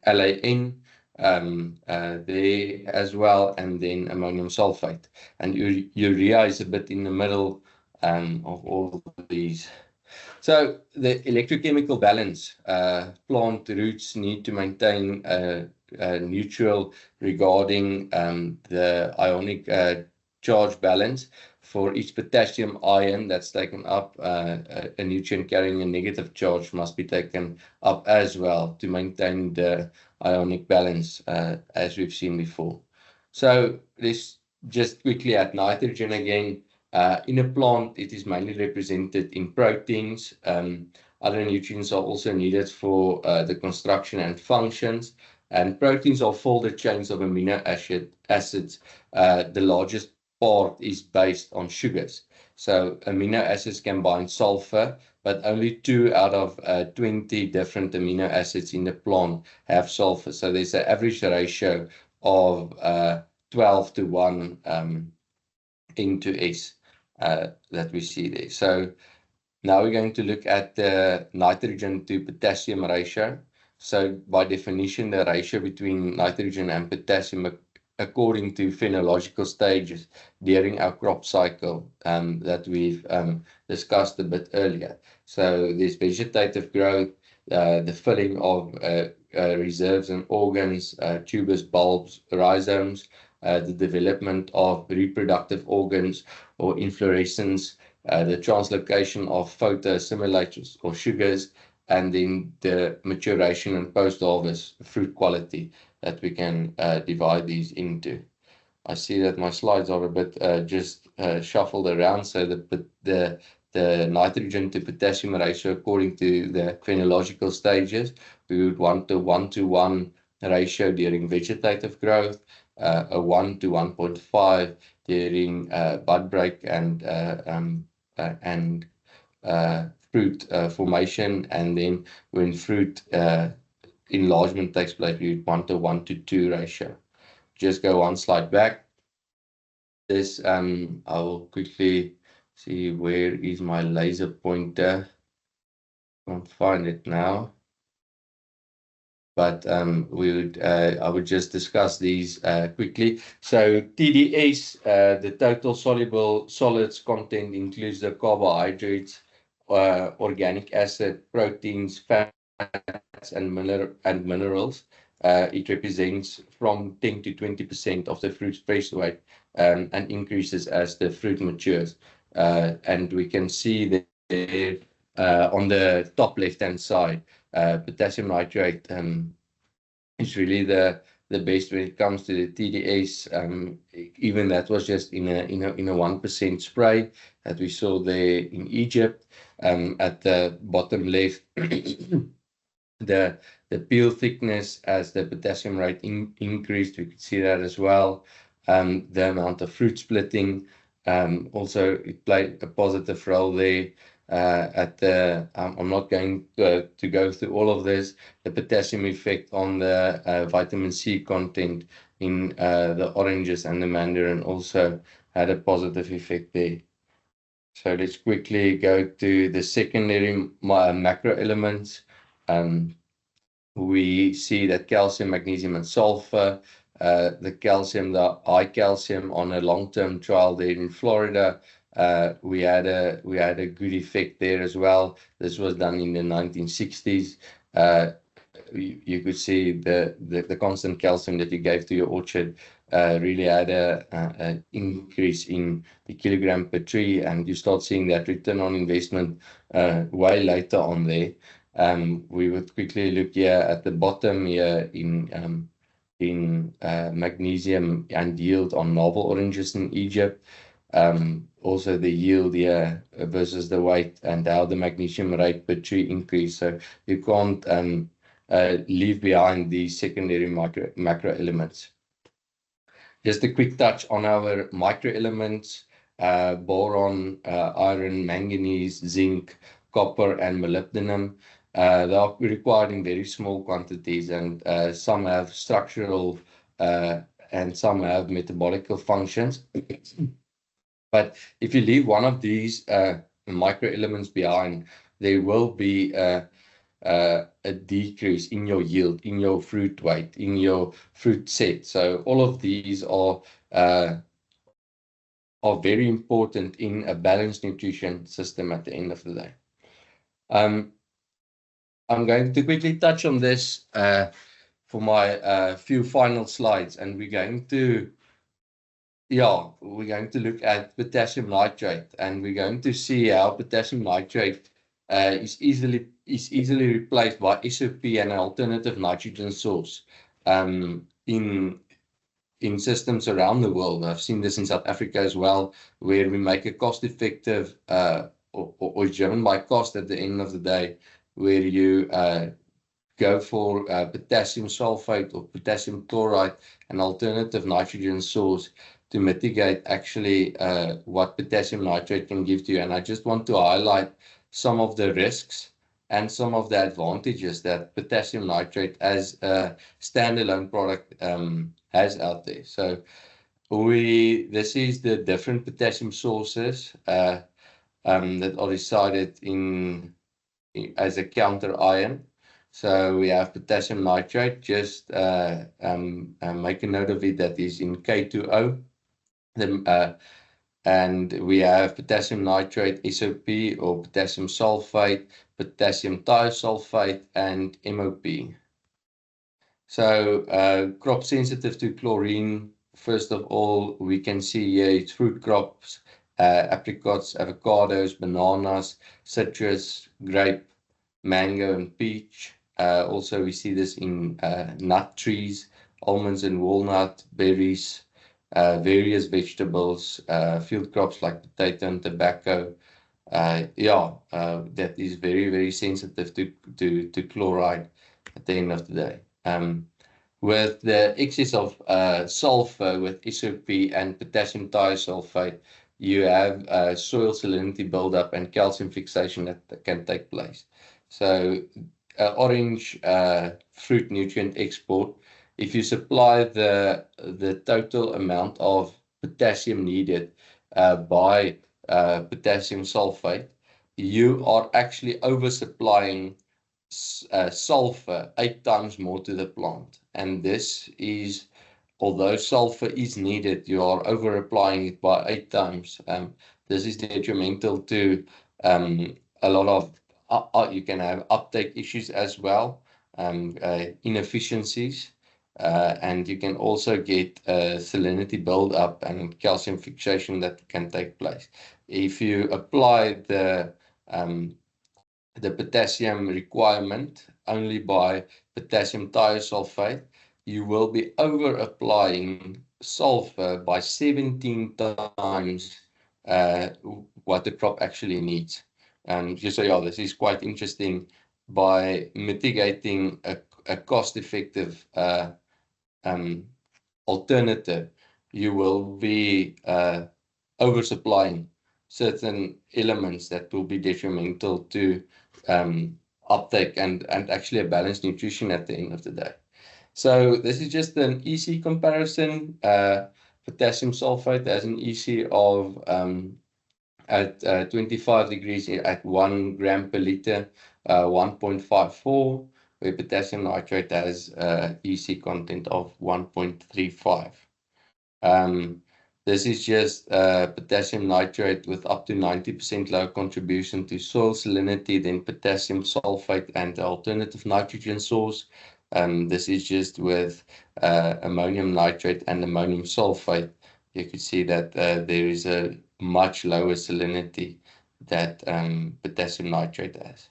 LAN there as well, and then ammonium sulfate. And urea is a bit in the middle of all of these. So the electrochemical balance, plant roots need to maintain neutral regarding the ionic charge balance. For each potassium ion that's taken up, a nutrient carrying a negative charge must be taken up as well to maintain the ionic balance, as we've seen before. So let's just quickly add nitrogen again. In a plant, it is mainly represented in proteins. Other nutrients are also needed for the construction and functions. And proteins are folded chains of amino acids. The largest part is based on sugars. So amino acids can bind sulfur, but only 2 out of 20 different amino acids in the plant have sulfur. So there's an average ratio of 12 to 1 N to S that we see there. So now we're going to look at the nitrogen to potassium ratio. So by definition, the ratio between nitrogen and potassium according to phenological stages during our crop cycle that we've discussed a bit earlier. So there's vegetative growth, the filling of reserves and organs, tubers, bulbs, rhizomes, the development of reproductive organs or inflorescence, the translocation of photoassimilators or sugars, and then the maturation and post-harvest fruit quality that we can divide these into. I see that my slides are a bit just shuffled around, so the nitrogen to potassium ratio according to the phenological stages, we would want a 1-to-1 ratio during vegetative growth, a 1 to 1.5 during bud break and fruit formation, and then when fruit enlargement takes place, we want a 1-to-2 ratio. Just go one slide back. This I will quickly see where is my laser pointer. Can't find it now. But I would just discuss these quickly. So TDS, the total soluble solids content, includes the carbohydrates, organic acid, proteins, fats, and minerals. It represents from 10 to 20% of the fruit's fresh weight and increases as the fruit matures. And we can see that on the top left-hand side, potassium nitrate is really the best when it comes to the TDS. Even that was just in a 1% spray that we saw there in Egypt. At the bottom left, the peel thickness as the potassium rate increased, we could see that as well. The amount of fruit splitting also it played a positive role there. I'm not going to go through all of this. The potassium effect on the vitamin C content in the oranges and the mandarin also had a positive effect there. So let's quickly go to the secondary macro elements. We see that calcium, magnesium, and sulfur. The calcium, the high calcium on a long-term trial there in Florida, we had a good effect there as well. This was done in the 1960s. You could see the constant calcium that you gave to your orchard really had an increase in the kilogram per tree, and you start seeing that return on investment way later on there. We would quickly look here at the bottom here in magnesium and yield on novel oranges in Egypt. Also the yield here versus the weight and how the magnesium rate per tree increase. So you can't leave behind these secondary macro elements. Just a quick touch on our micro elements: boron, iron, manganese, zinc, copper, and molybdenum. They are required in very small quantities, and some have structural and some have metabolical functions. But if you leave one of these micro elements behind, there will be a decrease in your yield, in your fruit weight, in your fruit set. So all of these are very important in a balanced nutrition system at the end of the day. I'm going to quickly touch on this for my few final slides, and we're going to look at potassium nitrate, and we're going to see how potassium nitrate is easily replaced by SOP and an alternative nitrogen source in systems around the world. I've seen this in South Africa as well, where we make a cost-effective or driven by cost at the end of the day, where you go for potassium sulfate or potassium chloride, an alternative nitrogen source, to mitigate actually what potassium nitrate can give to you. And I just want to highlight some of the risks and some of the advantages that potassium nitrate as a standalone product has out there. So this is the different potassium sources that are decided as a counter ion. So we have potassium nitrate, just make a note of it, that is in K2O. And we have potassium nitrate, SOP, or potassium sulfate, potassium thiosulfate, and MOP. So crop sensitive to chlorine, first of all, we can see here it's fruit crops, apricots, avocados, bananas, citrus, grape, mango, and peach. Also, we see this in nut trees, almonds and walnut, berries, various vegetables, field crops like potato and tobacco. That is very, very sensitive to chloride at the end of the day. With the excess of sulfur with SOP and potassium thiosulfate, you have soil salinity buildup and calcium fixation that can take place. So orange fruit nutrient export, if you supply the total amount of potassium needed by potassium sulfate, you are actually oversupplying sulfur 8 times more to the plant. And this is, although sulfur is needed, you are over applying it by 8 times. This is detrimental to a lot of, you can have uptake issues as well, inefficiencies, and you can also get salinity buildup and calcium fixation that can take place. If you apply the potassium requirement only by potassium thiosulfate, you will be over applying sulfur by 17 times what the crop actually needs. So this is quite interesting. By mitigating a cost-effective alternative, you will be oversupplying certain elements that will be detrimental to uptake and actually a balanced nutrition at the end of the day. So this is just an EC comparison. Potassium sulfate has an EC of at 25 degrees at 1 gram per liter, 1.54, where potassium nitrate has EC content of 1.35. This is just potassium nitrate with up to 90% low contribution to soil salinity, then potassium sulfate and the alternative nitrogen source. This is just with ammonium nitrate and ammonium sulfate. You can see that there is a much lower salinity that potassium nitrate has.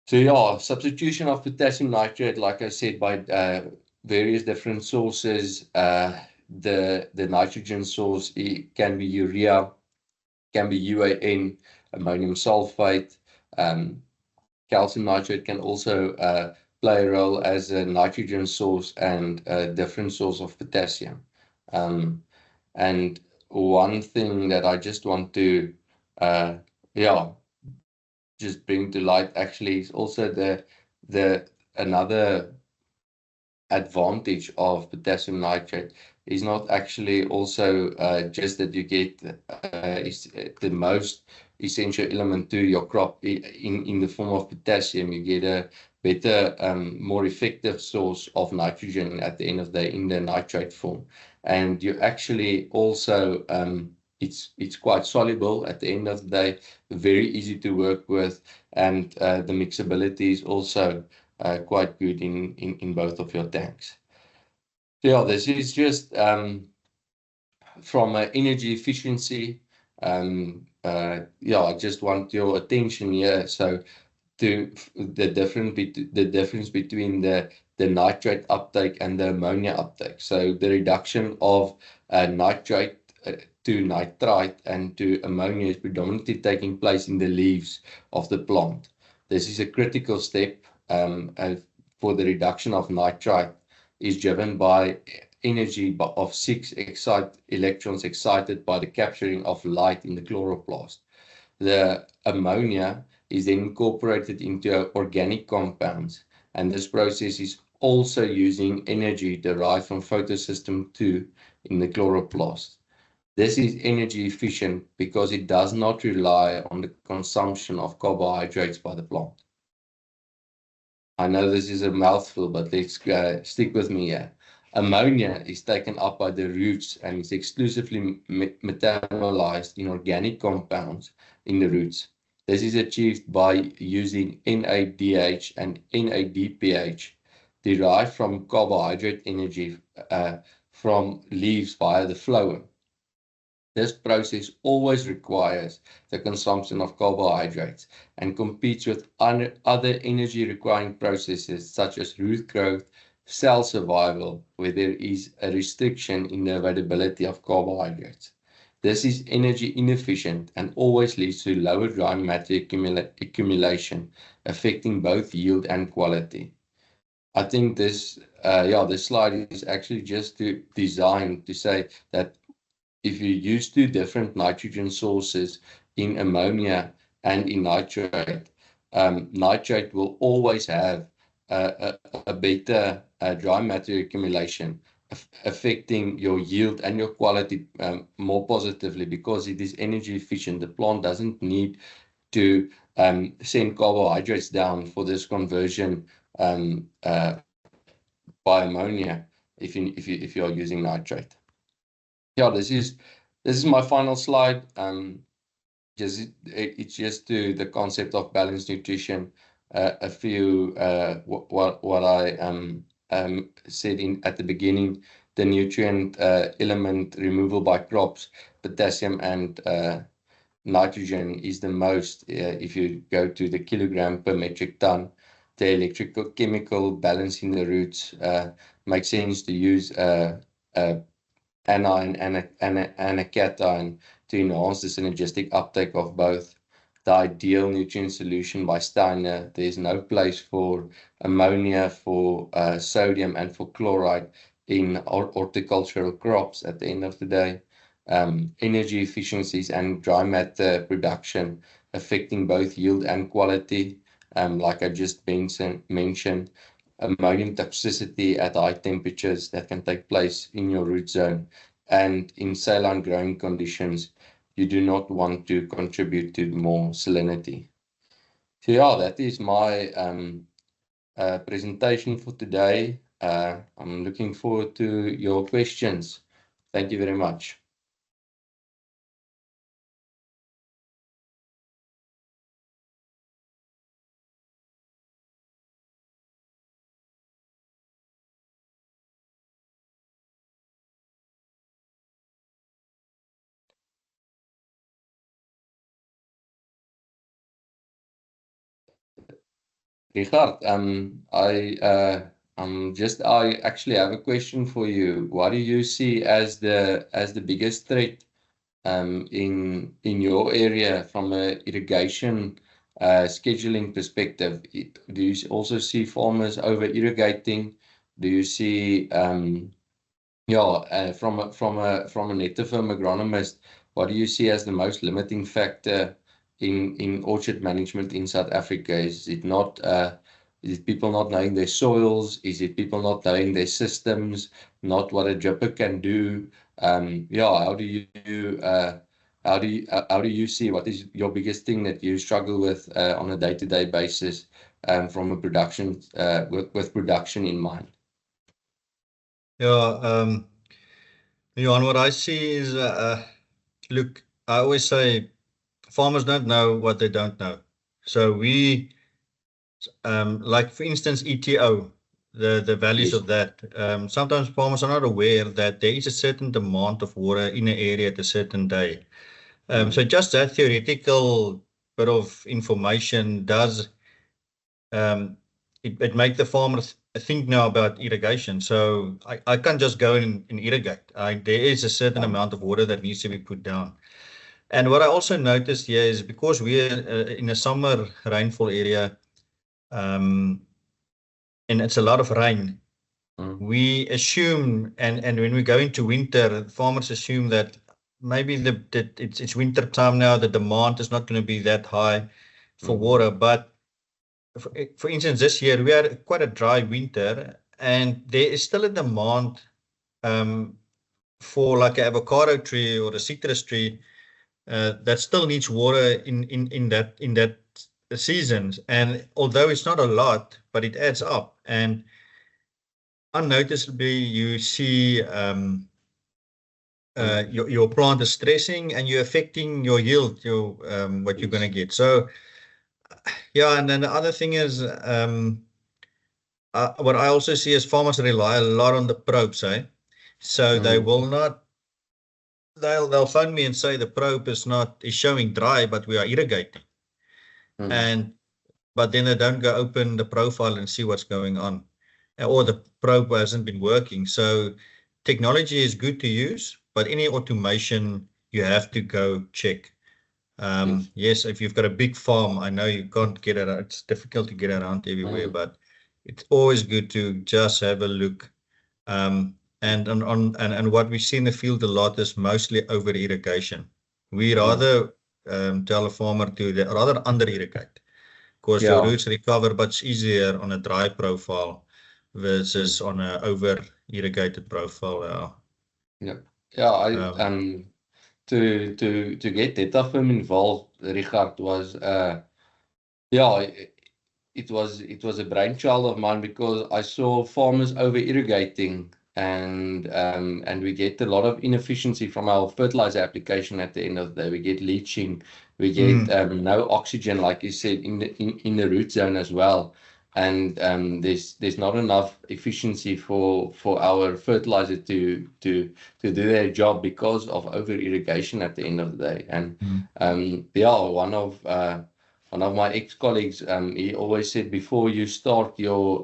So substitution of potassium nitrate, like I said, by various different sources. The nitrogen source can be urea, can be UAN, ammonium sulfate. Calcium nitrate can also play a role as a nitrogen source and a different source of potassium. And one thing that I just want to just bring to light actually is also the another advantage of potassium nitrate is not actually also just that you get is the most essential element to your crop in the form of potassium. You get a better, more effective source of nitrogen at the end of the day in the nitrate form, and you actually also it's quite soluble at the end of the day, very easy to work with, and the mixability is also quite good in both of your tanks. Yeah, this is just from energy efficiency. Yeah, I just want your attention here. So the difference between the nitrate uptake and the ammonia uptake. So the reduction of nitrate to nitrite and to ammonia is predominantly taking place in the leaves of the plant. This is a critical step for the reduction of nitrite is driven by energy of 6 electrons excited by the capturing of light in the chloroplast. The ammonia is then incorporated into organic compounds, and this process is also using energy derived from photosystem 2 in the chloroplast. This is energy efficient because it does not rely on the consumption of carbohydrates by the plant. I know this is a mouthful, but let's stick with me here. Ammonia is taken up by the roots and is exclusively metabolized in organic compounds in the roots. This is achieved by using NADH and NADPH derived from carbohydrate energy from leaves via the phloem. This process always requires the consumption of carbohydrates and competes with other energy requiring processes such as root growth, cell survival, where there is a restriction in the availability of carbohydrates. This is energy inefficient and always leads to lower dry matter accumulation, affecting both yield and quality. I think this slide is actually just designed to say that if you use 2 different nitrogen sources in ammonia and in nitrate, nitrate will always have a better dry matter accumulation, affecting your yield and your quality more positively because it is energy efficient. The plant doesn't need to send carbohydrates down for this conversion by ammonia if you are using nitrate. Yeah, this is my final slide. It's just to the concept of balanced nutrition. A few what I said at the beginning, the nutrient element removal by crops, potassium and nitrogen is the most. If you go to the kilogram per metric ton, the electrical chemical balance in the roots makes sense to use anion and a cation to enhance the synergistic uptake of both. The ideal nutrient solution by Steiner, there's no place for ammonia, for sodium and for chloride in horticultural crops at the end of the day. Energy efficiencies and dry matter production affecting both yield and quality. Like I just mentioned, ammonium toxicity at high temperatures that can take place in your root zone, and in saline growing conditions, you do not want to contribute to more salinity. So yeah, that is my presentation for today. I'm looking forward to your questions. Thank you very much. Richardt, I actually have a question for you. What do you see as the biggest threat in your area from an irrigation scheduling perspective? Do you also see farmers over irrigating? Do you see from a Netafim agronomist, what do you see as the most limiting factor in orchard management in South Africa? Is it not? Is it people not knowing their soils? Is it people not knowing their systems? Not what a dripper can do? Yeah, how do you see, what is your biggest thing that you struggle with on a day-to-day basis from a production with production in mind? Yeah, Johan, what I see is, look, I always say farmers don't know what they don't know. So we, like for instance, ETO, the values Yes. of that. Sometimes farmers are not aware that there is a certain amount of water in an area at a certain day. So just that theoretical bit of information does it make the farmers think now about irrigation. So I can't just go and irrigate. There is a certain amount of water that needs to be put down. And what I also noticed here is because we're in a summer rainfall area, and it's a lot of rain, we assume, and when we go into winter, farmers assume that maybe it's winter time now, the demand is not going to be that high for water. But for instance, this year we had quite a dry winter, and there is still a demand for like an avocado tree or a citrus tree that still needs water in that season. And although it's not a lot, but it adds up, and unnoticeably you see your plant is stressing and you're affecting your yield, what you're going to get. So yeah, and then the other thing is what I also see is farmers rely a lot on the probes, so they will not, they'll phone me and say the probe is showing dry, but we are irrigating. But then they don't go open the profile and see what's going on, or the probe hasn't been working. So technology is good to use, but any automation you have to go check. Yes, if you've got a big farm, I know you can't get it. It's difficult to get around everywhere, but it's always good to just have a look. And what we see in the field a lot is mostly over irrigation. We rather tell a farmer to rather under irrigate, because your roots recover much easier on a dry profile versus on a over irrigated profile. To get Netafim involved, Richardt, was it was a brainchild of mine, because I saw farmers over irrigating, and we get a lot of inefficiency from our fertilizer application at the end of the day. We get leaching, we get no oxygen, like you said, in the root zone as well. And there's not enough efficiency for our fertilizer to do their job because of over irrigation at the end of the day. And one of my ex-colleagues, he always said, before you start your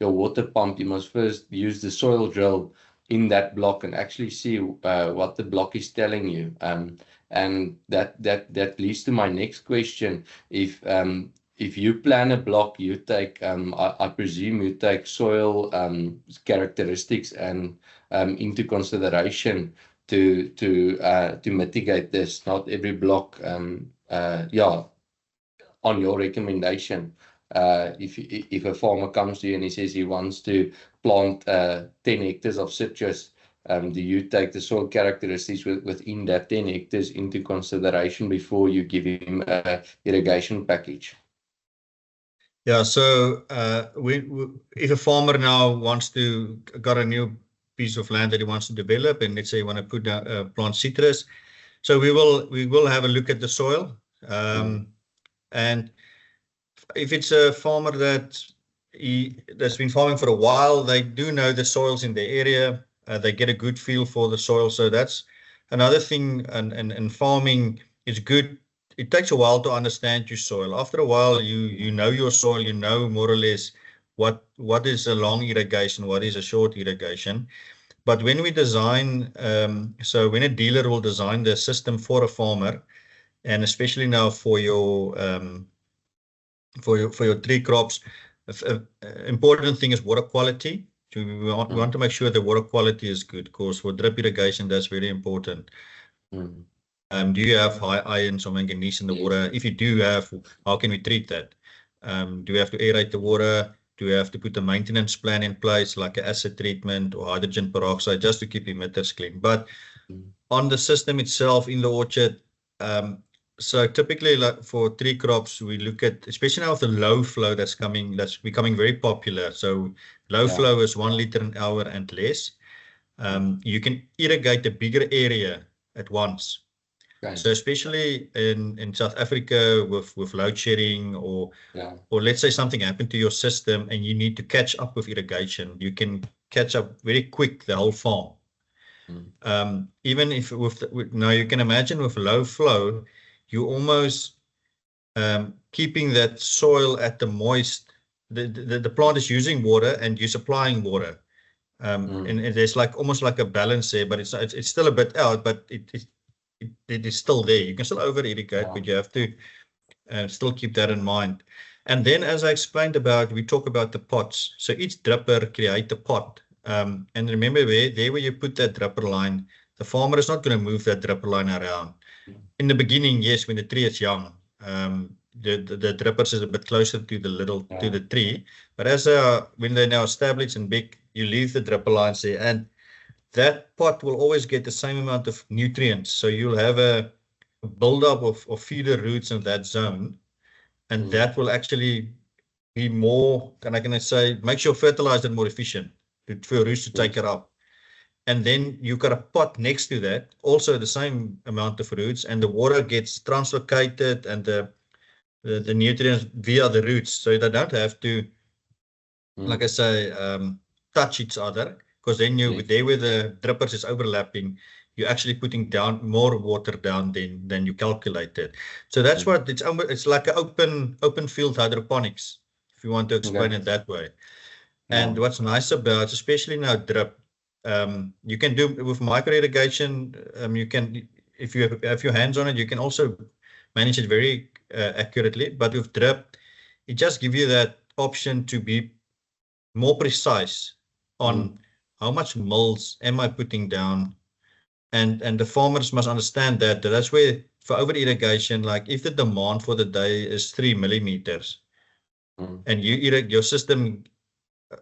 water pump, you must first use the soil drill in that block and actually see what the block is telling you. And that leads to my next question. If you plan a block, you take, I presume you take soil characteristics and into consideration to mitigate this. Not every block, on your recommendation. If a farmer comes to you and he says he wants to plant 10 hectares of citrus, do you take the soil characteristics within that 10 hectares into consideration before you give him an irrigation package? Yeah, so if a farmer now got a new piece of land that he wants to develop, and let's say you want to put plant citrus, so we will have a look at the soil. And if it's a farmer that's been farming for a while, they do know the soils in the area. They get a good feel for the soil. So that's another thing. And farming is good. It takes a while to understand your soil. After a while, you know your soil. You know more or less what is a long irrigation, what is a short irrigation. But when we design, so when a dealer will design the system for a farmer, and especially now for your tree crops, important thing is water quality. We want to make sure the water quality is good, because for drip irrigation that's very important. Do you have high ions or manganese in the water? If you do have, how can we treat that? Do we have to aerate the water? Do we have to put a maintenance plan in place, like an acid treatment or hydrogen peroxide, just to keep emitters clean? But on the system itself in the orchard, so typically, like for tree crops, we look at, especially now with the low flow that's becoming very popular. So low flow is 1 liter an hour and less. You can irrigate a bigger area at once. Okay. So especially in South Africa with load shedding or let's say something happened to your system and you need to catch up with irrigation, you can catch up very quick the whole farm. Even if now you can imagine with low flow, you almost keeping that soil at the moist. The plant is using water and you're supplying water, and there's like almost like a balance there, but it's still a bit out, but it is still there. You can still over irrigate, but you have to still keep that in mind. And then, as I explained we talk about the pots. So each dripper create a pot, and remember where you put that dripper line, the farmer is not going to move that dripper line around. In the beginning, yes, when the tree is young, the drippers is a bit closer to the tree. But as when they're now established and big, you leave the dripper lines there, and that pot will always get the same amount of nutrients. So you'll have a buildup of feeder roots in that zone, and that will actually be more, can I say, makes your fertilizer more efficient for your roots to take it up. And then you've got a pot next to that, also the same amount of roots, and the water gets translocated and the nutrients via the roots. So they don't have to, like I say, touch each other, because then there where the drippers is overlapping, you're actually putting down more water down than you calculated. So that's what it's like an open field hydroponics, if you want to explain it that way. And what's nice about, especially now drip, you can do with micro irrigation. You can, if you have your hands on it, you can also manage it very accurately. But with drip, it just gives you that option to be more precise on how much mils am I putting down, and the farmers must understand that. That's where for over irrigation, like if the demand for the day is 3 millimeters, and you irrigate your system.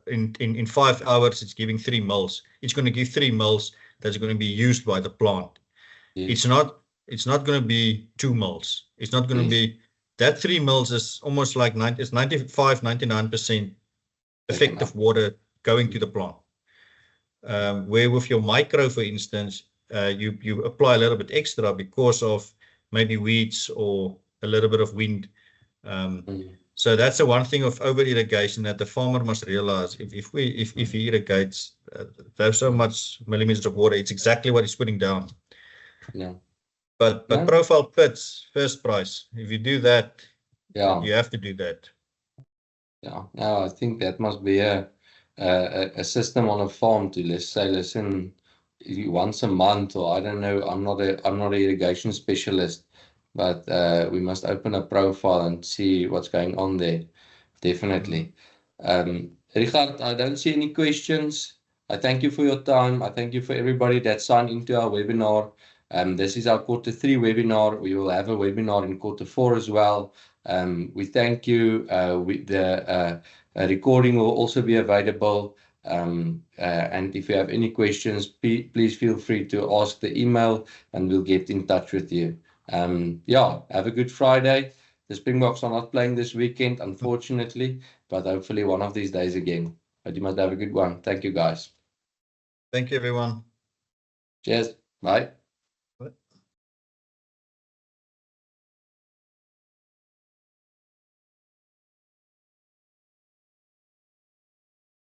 In 5 hours, it's giving 3 mils. It's going to give 3 mils that's going to be used by the plant. It's not going to be 2 mils. It's not going to be that 3 mils is almost like 99% effective water going to the plant. Where with your micro, for instance, you apply a little bit extra because of maybe weeds or a little bit of wind. So that's the one thing of over irrigation that the farmer must realize. If he irrigates, there's so much millimeters of water, it's exactly what he's putting down. But profile pits, first price. If you do that, you have to do that. I think that must be a system on a farm to, let's say, listen, once a month, or I don't know. I'm not an irrigation specialist. But we must open a profile and see what's going on there. Definitely. Richardt, I don't see any questions. I thank you for your time. I thank you for everybody that signed into our webinar. This is our Q3 webinar. We will have a webinar in Q4 as well. We thank you. The recording will also be available. And if you have any questions, please feel free to ask the email and we'll get in touch with you. Have a good Friday. The Springboks are not playing this weekend, unfortunately, but hopefully one of these days again. But you must have a good one. Thank you, guys. Thank you, everyone. Cheers. Bye.